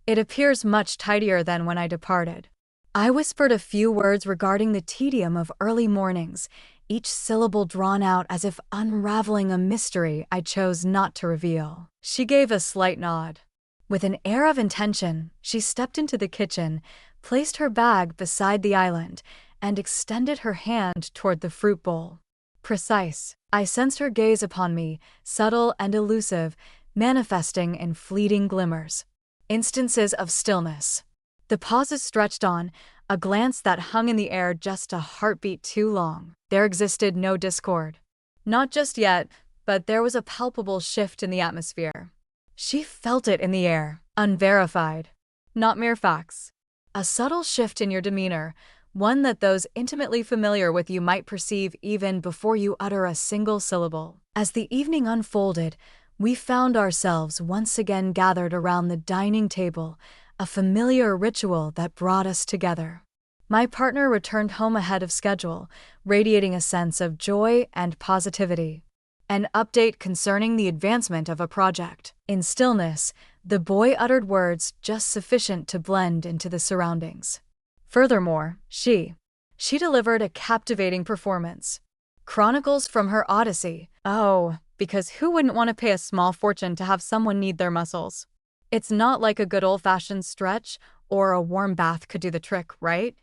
It appears much tidier than when I departed. I whispered a few words regarding the tedium of early mornings, each syllable drawn out as if unraveling a mystery I chose not to reveal. She gave a slight nod. With an air of intention, she stepped into the kitchen, placed her bag beside the island, and extended her hand toward the fruit bowl. Precise. I sensed her gaze upon me, subtle and elusive, manifesting in fleeting glimmers. Instances of stillness. The pauses stretched on, a glance that hung in the air just a heartbeat too long. There existed no discord. Not just yet, but there was a palpable shift in the atmosphere. She felt it in the air, unverified. Not mere facts. A subtle shift in your demeanor, one that those intimately familiar with you might perceive even before you utter a single syllable. As the evening unfolded, we found ourselves once again gathered around the dining table, a familiar ritual that brought us together. My partner returned home ahead of schedule, radiating a sense of joy and positivity. An update concerning the advancement of a project. In stillness, the boy uttered words just sufficient to blend into the surroundings. Furthermore, she delivered a captivating performance. Chronicles from her odyssey. Oh, because who wouldn't want to pay a small fortune to have someone knead their muscles? It's not like a good old-fashioned stretch or a warm bath could do the trick, right?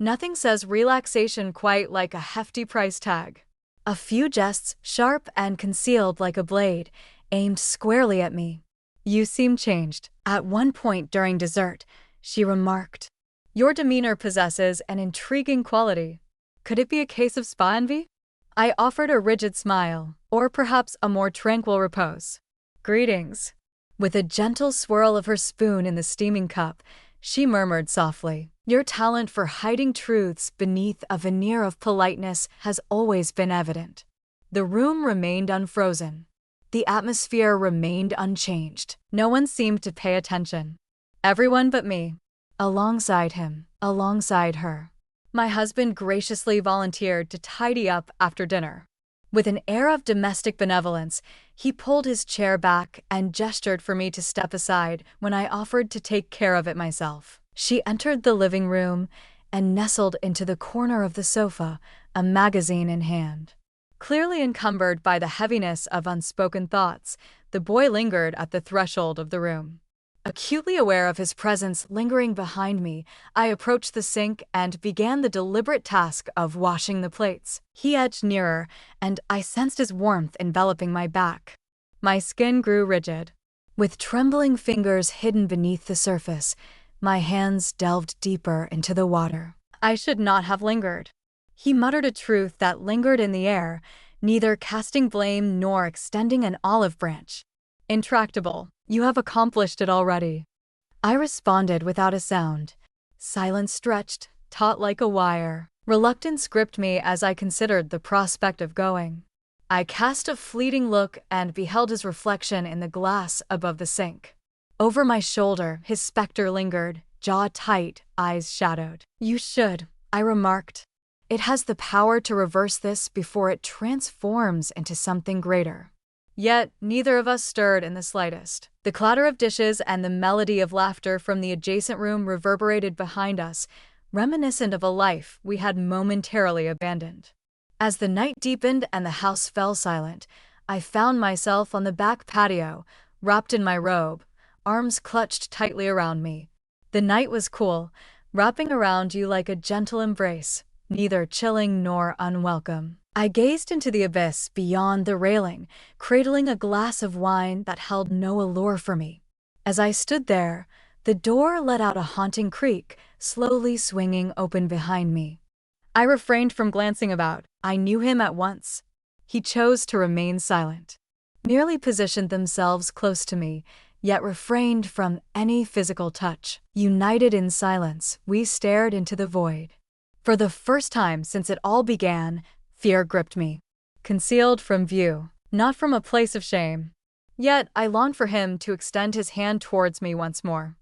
Nothing says relaxation quite like a hefty price tag. A few jests, sharp and concealed like a blade, aimed squarely at me. "You seem changed." At one point during dessert, she remarked, "Your demeanor possesses an intriguing quality. Could it be a case of spa envy?" I offered a rigid smile, or perhaps a more tranquil repose. "Greetings." With a gentle swirl of her spoon in the steaming cup, she murmured softly, "Your talent for hiding truths beneath a veneer of politeness has always been evident." The room remained unfrozen. The atmosphere remained unchanged. No one seemed to pay attention. Everyone but me. Alongside him, alongside her. My husband graciously volunteered to tidy up after dinner. With an air of domestic benevolence, he pulled his chair back and gestured for me to step aside when I offered to take care of it myself. She entered the living room and nestled into the corner of the sofa, a magazine in hand. Clearly encumbered by the heaviness of unspoken thoughts, the boy lingered at the threshold of the room. Acutely aware of his presence lingering behind me, I approached the sink and began the deliberate task of washing the plates. He edged nearer, and I sensed his warmth enveloping my back. My skin grew rigid. With trembling fingers hidden beneath the surface, my hands delved deeper into the water. I should not have lingered. He muttered a truth that lingered in the air, neither casting blame nor extending an olive branch. "Intractable. You have accomplished it already." I responded without a sound. Silence stretched, taut like a wire. Reluctance gripped me as I considered the prospect of going. I cast a fleeting look and beheld his reflection in the glass above the sink. Over my shoulder, his specter lingered, jaw tight, eyes shadowed. "You should," I remarked. "It has the power to reverse this before it transforms into something greater." Yet, neither of us stirred in the slightest. The clatter of dishes and the melody of laughter from the adjacent room reverberated behind us, reminiscent of a life we had momentarily abandoned. As the night deepened and the house fell silent, I found myself on the back patio, wrapped in my robe, arms clutched tightly around me. The night was cool, wrapping around you like a gentle embrace, neither chilling nor unwelcome. I gazed into the abyss beyond the railing, cradling a glass of wine that held no allure for me. As I stood there, the door let out a haunting creak, slowly swinging open behind me. I refrained from glancing about. I knew him at once. He chose to remain silent. Merely positioned themselves close to me, yet refrained from any physical touch. United in silence, we stared into the void. For the first time since it all began, fear gripped me. Concealed from view, not from a place of shame. Yet I longed for him to extend his hand towards me once more.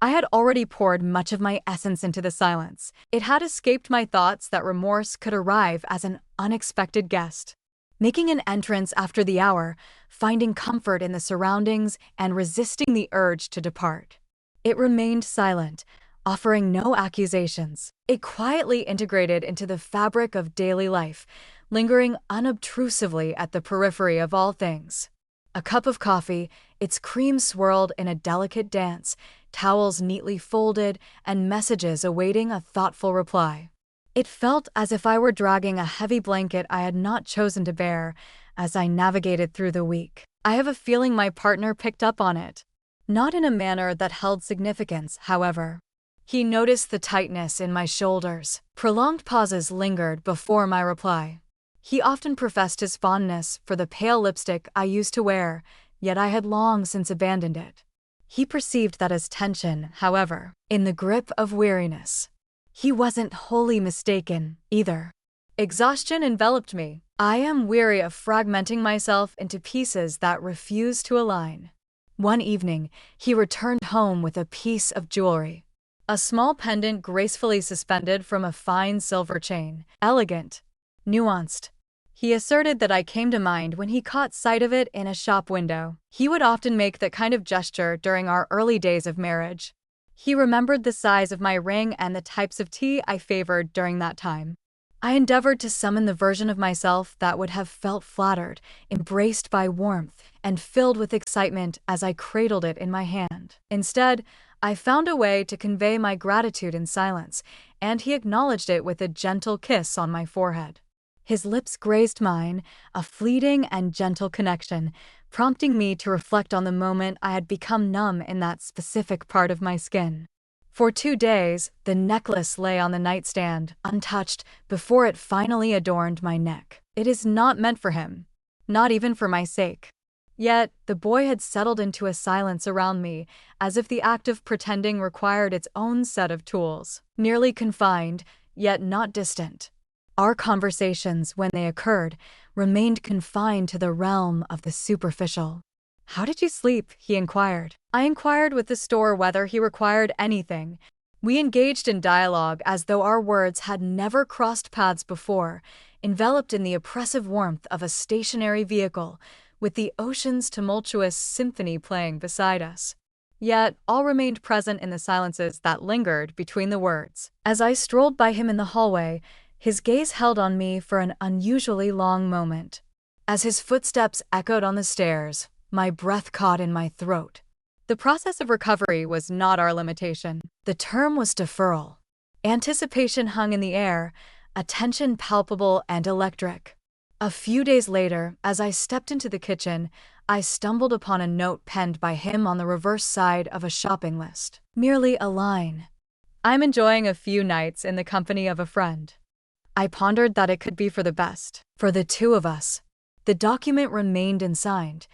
I had already poured much of my essence into the silence. It had escaped my thoughts that remorse could arrive as an unexpected guest. Making an entrance after the hour, finding comfort in the surroundings and resisting the urge to depart. It remained silent, offering no accusations. It quietly integrated into the fabric of daily life, lingering unobtrusively at the periphery of all things. A cup of coffee, its cream swirled in a delicate dance, towels neatly folded, and messages awaiting a thoughtful reply. It felt as if I were dragging a heavy blanket I had not chosen to bear as I navigated through the week. I have a feeling my partner picked up on it. Not in a manner that held significance, however. He noticed the tightness in my shoulders. Prolonged pauses lingered before my reply. He often professed his fondness for the pale lipstick I used to wear, yet I had long since abandoned it. He perceived that as tension, however, in the grip of weariness. He wasn't wholly mistaken, either. Exhaustion enveloped me. I am weary of fragmenting myself into pieces that refuse to align. One evening, he returned home with a piece of jewelry. A small pendant gracefully suspended from a fine silver chain, elegant, nuanced. He asserted that I came to mind when he caught sight of it in a shop window. He would often make that kind of gesture during our early days of marriage. He remembered the size of my ring and the types of tea I favored during that time. I endeavored to summon the version of myself that would have felt flattered, embraced by warmth, and filled with excitement as I cradled it in my hand. Instead, I found a way to convey my gratitude in silence, and he acknowledged it with a gentle kiss on my forehead. His lips grazed mine, a fleeting and gentle connection, prompting me to reflect on the moment I had become numb in that specific part of my skin. For 2 days, the necklace lay on the nightstand, untouched, before it finally adorned my neck. It is not meant for him, not even for my sake. Yet, the boy had settled into a silence around me, as if the act of pretending required its own set of tools. Nearly confined, yet not distant. Our conversations, when they occurred, remained confined to the realm of the superficial. "How did you sleep?" he inquired. I inquired with the store whether he required anything. We engaged in dialogue as though our words had never crossed paths before, enveloped in the oppressive warmth of a stationary vehicle, with the ocean's tumultuous symphony playing beside us. Yet, all remained present in the silences that lingered between the words. As I strolled by him in the hallway, his gaze held on me for an unusually long moment. As his footsteps echoed on the stairs, my breath caught in my throat. The process of recovery was not our limitation. The term was deferral. Anticipation hung in the air, a tension palpable and electric. A few days later, as I stepped into the kitchen, I stumbled upon a note penned by him on the reverse side of a shopping list. Merely a line. "I'm enjoying a few nights in the company of a friend." I pondered that it could be for the best, for the two of us. The document remained unsigned.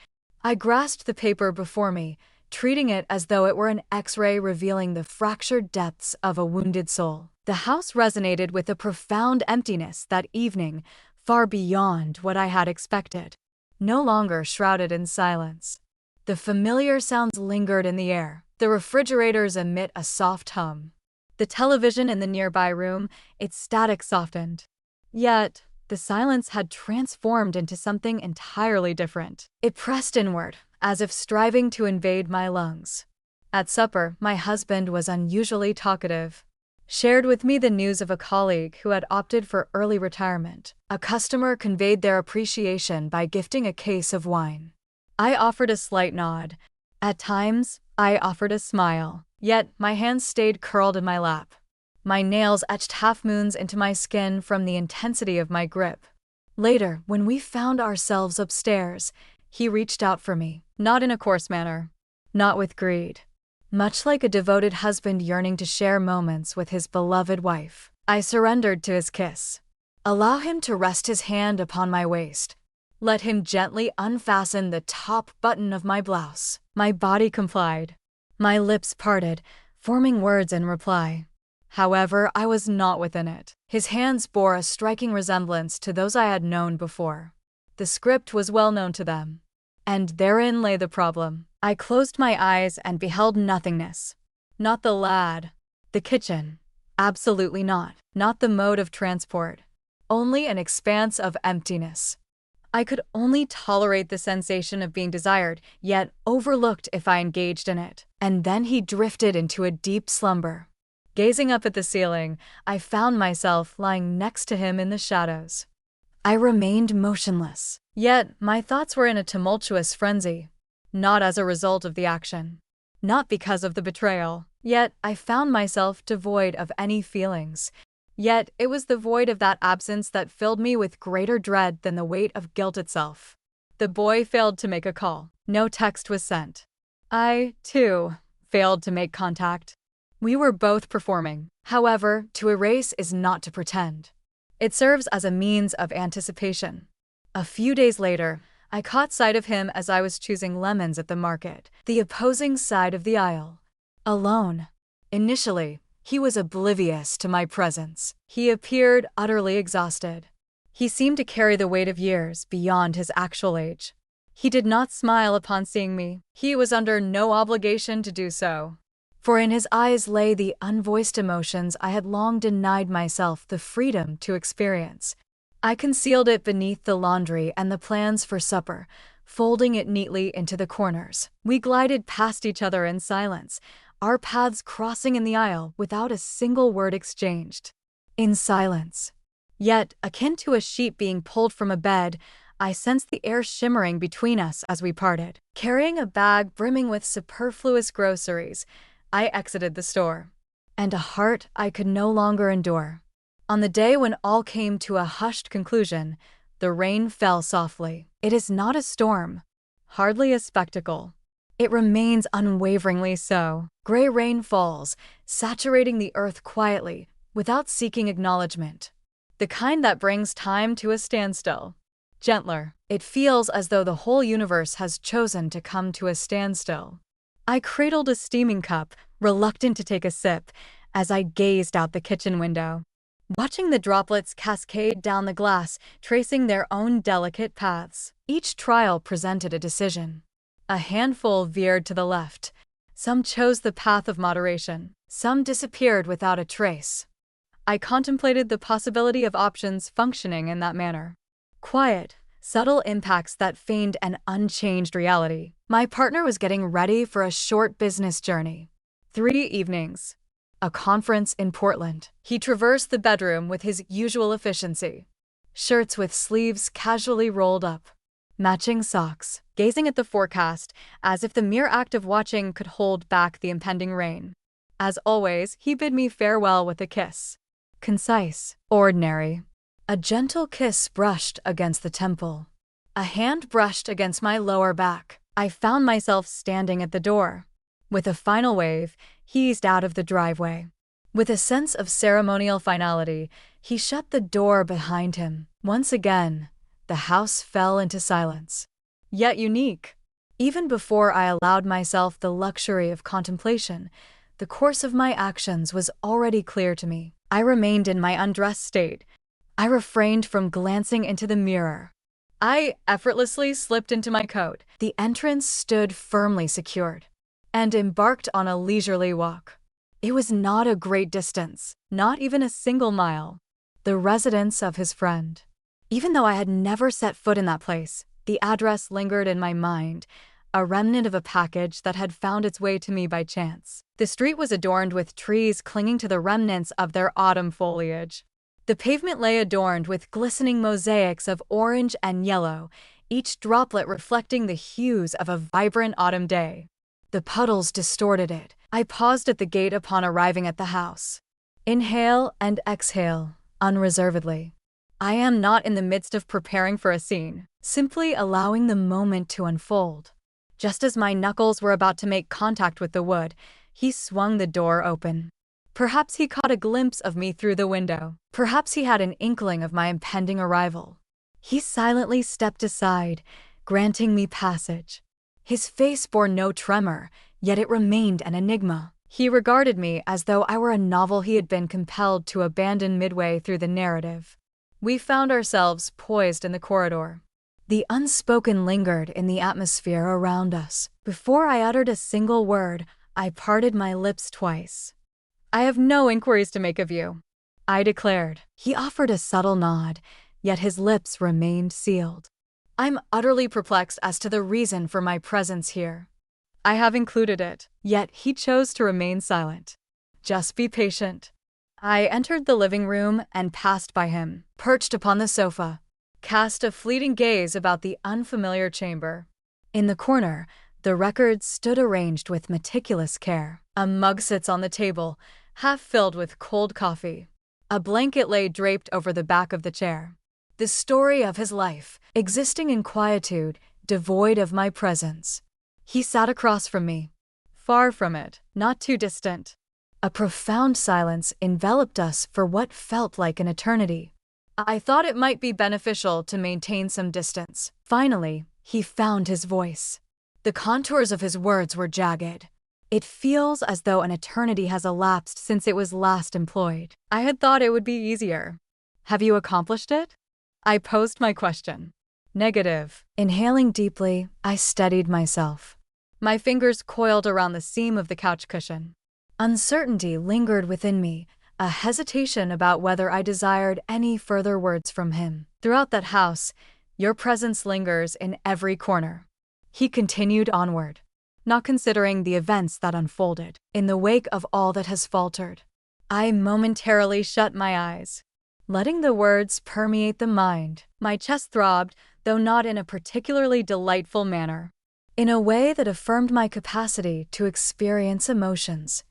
I grasped the paper before me, treating it as though it were an X-ray revealing the fractured depths of a wounded soul. The house resonated with a profound emptiness that evening, far beyond what I had expected. No longer shrouded in silence. The familiar sounds lingered in the air. The refrigerators emit a soft hum. The television in the nearby room, its static softened. Yet, the silence had transformed into something entirely different. It pressed inward, as if striving to invade my lungs. At supper, my husband was unusually talkative. Shared with me the news of a colleague who had opted for early retirement. A customer conveyed their appreciation by gifting a case of wine. I offered a slight nod. At times, I offered a smile. Yet, my hands stayed curled in my lap. My nails etched half-moons into my skin from the intensity of my grip. Later, when we found ourselves upstairs, he reached out for me, not in a coarse manner, not with greed. Much like a devoted husband yearning to share moments with his beloved wife, I surrendered to his kiss. Allow him to rest his hand upon my waist. Let him gently unfasten the top button of my blouse. My body complied. My lips parted, forming words in reply. However, I was not within it. His hands bore a striking resemblance to those I had known before. The script was well known to them. And therein lay the problem. I closed my eyes and beheld nothingness. Not the lad. The kitchen. Absolutely not. Not the mode of transport. Only an expanse of emptiness. I could only tolerate the sensation of being desired, yet overlooked if I engaged in it. And then he drifted into a deep slumber. Gazing up at the ceiling, I found myself lying next to him in the shadows. I remained motionless. Yet, my thoughts were in a tumultuous frenzy. Not as a result of the action. Not because of the betrayal. Yet, I found myself devoid of any feelings. Yet, it was the void of that absence that filled me with greater dread than the weight of guilt itself. The boy failed to make a call. No text was sent. I, too, failed to make contact. We were both performing. However, to erase is not to pretend. It serves as a means of anticipation. A few days later, I caught sight of him as I was choosing lemons at the market, the opposing side of the aisle. Alone. Initially, he was oblivious to my presence. He appeared utterly exhausted. He seemed to carry the weight of years beyond his actual age. He did not smile upon seeing me. He was under no obligation to do so. For in his eyes lay the unvoiced emotions I had long denied myself the freedom to experience. I concealed it beneath the laundry and the plans for supper, folding it neatly into the corners. We glided past each other in silence, our paths crossing in the aisle without a single word exchanged. In silence. Yet, akin to a sheet being pulled from a bed, I sensed the air shimmering between us as we parted. Carrying a bag brimming with superfluous groceries, I exited the store. And a heart I could no longer endure. On the day when all came to a hushed conclusion, the rain fell softly. It is not a storm, hardly a spectacle. It remains unwaveringly so. Gray rain falls, saturating the earth quietly, without seeking acknowledgement. The kind that brings time to a standstill. Gentler. It feels as though the whole universe has chosen to come to a standstill. I cradled a steaming cup, reluctant to take a sip, as I gazed out the kitchen window, watching the droplets cascade down the glass, tracing their own delicate paths. Each trial presented a decision. A handful veered to the left. Some chose the path of moderation. Some disappeared without a trace. I contemplated the possibility of options functioning in that manner. Quiet, subtle impacts that feigned an unchanged reality. My partner was getting ready for a short business journey. 3 evenings. A conference in Portland. He traversed the bedroom with his usual efficiency. Shirts with sleeves casually rolled up. Matching socks. Gazing at the forecast, as if the mere act of watching could hold back the impending rain. As always, he bid me farewell with a kiss. Concise. Ordinary. A gentle kiss brushed against the temple. A hand brushed against my lower back. I found myself standing at the door. With a final wave, he eased out of the driveway. With a sense of ceremonial finality, he shut the door behind him. Once again, the house fell into silence. Yet unique. Even before I allowed myself the luxury of contemplation, the course of my actions was already clear to me. I remained in my undressed state. I refrained from glancing into the mirror. I effortlessly slipped into my coat. The entrance stood firmly secured, and embarked on a leisurely walk. It was not a great distance, not even a single mile. The residence of his friend. Even though I had never set foot in that place, the address lingered in my mind, a remnant of a package that had found its way to me by chance. The street was adorned with trees clinging to the remnants of their autumn foliage. The pavement lay adorned with glistening mosaics of orange and yellow, each droplet reflecting the hues of a vibrant autumn day. The puddles distorted it. I paused at the gate upon arriving at the house. Inhale and exhale, unreservedly. I am not in the midst of preparing for a scene, simply allowing the moment to unfold. Just as my knuckles were about to make contact with the wood, he swung the door open. Perhaps he caught a glimpse of me through the window. Perhaps he had an inkling of my impending arrival. He silently stepped aside, granting me passage. His face bore no tremor, yet it remained an enigma. He regarded me as though I were a novel he had been compelled to abandon midway through the narrative. We found ourselves poised in the corridor. The unspoken lingered in the atmosphere around us. Before I uttered a single word, I parted my lips twice. "I have no inquiries to make of you," I declared. He offered a subtle nod, yet his lips remained sealed. "I'm utterly perplexed as to the reason for my presence here. I have included it." Yet he chose to remain silent. "Just be patient." I entered the living room and passed by him, perched upon the sofa, cast a fleeting gaze about the unfamiliar chamber. In the corner, the records stood arranged with meticulous care. A mug sits on the table, half filled with cold coffee. A blanket lay draped over the back of the chair. The story of his life, existing in quietude, devoid of my presence. He sat across from me, far from it, not too distant. A profound silence enveloped us for what felt like an eternity. I thought it might be beneficial to maintain some distance. Finally, he found his voice. The contours of his words were jagged. "It feels as though an eternity has elapsed since it was last employed. I had thought it would be easier. Have you accomplished it?" I posed my question. "Negative." Inhaling deeply, I steadied myself. My fingers coiled around the seam of the couch cushion. Uncertainty lingered within me, a hesitation about whether I desired any further words from him. "Throughout that house, your presence lingers in every corner." He continued onward, not considering the events that unfolded. In the wake of all that has faltered, I momentarily shut my eyes. letting the words permeate the mind. My chest throbbed, though not in a particularly delightful manner. In a way that affirmed my capacity to experience emotions.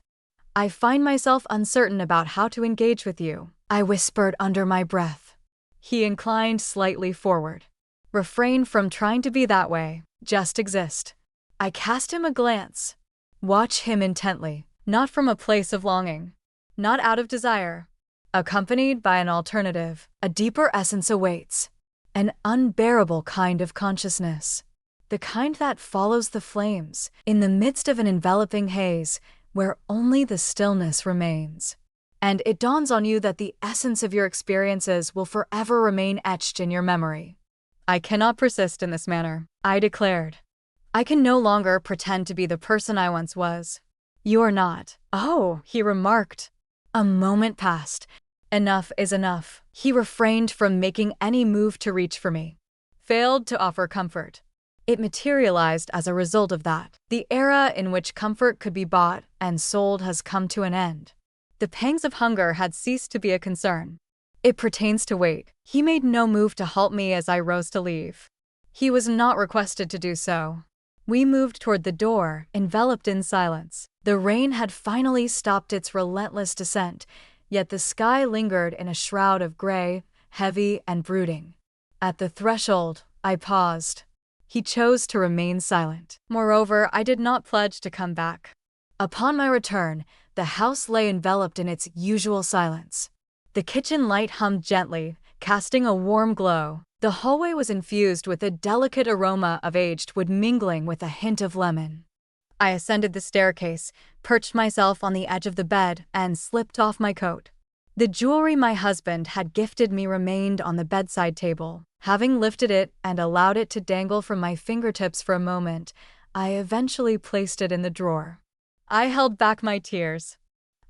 I find myself uncertain about how to engage with you, I whispered under my breath. He inclined slightly forward. Refrain from trying to be that way, just exist. I cast him a glance. Watch him intently, not from a place of longing, not out of desire. Accompanied by an alternative, a deeper essence awaits. An unbearable kind of consciousness. The kind that follows the flames, in the midst of an enveloping haze, where only the stillness remains. And it dawns on you that the essence of your experiences will forever remain etched in your memory. I cannot persist in this manner, I declared. I can no longer pretend to be the person I once was. You are not. Oh, he remarked. A moment passed. Enough is enough. He refrained from making any move to reach for me. Failed to offer comfort. It materialized as a result of that. The era in which comfort could be bought and sold has come to an end. The pangs of hunger had ceased to be a concern. It pertains to wait. He made no move to halt me as I rose to leave. He was not requested to do so. We moved toward the door, enveloped in silence. The rain had finally stopped its relentless descent, yet the sky lingered in a shroud of gray, heavy and brooding. At the threshold, I paused. He chose to remain silent. Moreover, I did not pledge to come back. Upon my return, the house lay enveloped in its usual silence. The kitchen light hummed gently, casting a warm glow. The hallway was infused with a delicate aroma of aged wood mingling with a hint of lemon. I ascended the staircase, perched myself on the edge of the bed, and slipped off my coat. The jewelry my husband had gifted me remained on the bedside table. Having lifted it and allowed it to dangle from my fingertips for a moment, I eventually placed it in the drawer. I held back my tears.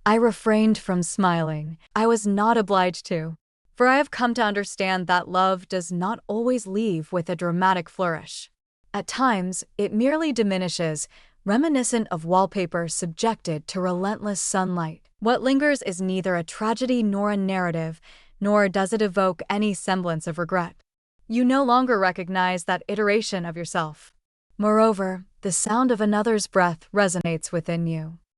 I refrained from smiling. I was not obliged to, for I have come to understand that love does not always leave with a dramatic flourish. At times, it merely diminishes, reminiscent of wallpaper subjected to relentless sunlight. What lingers is neither a tragedy nor a narrative, nor does it evoke any semblance of regret. You no longer recognize that iteration of yourself. Moreover, the sound of another's breath resonates within you.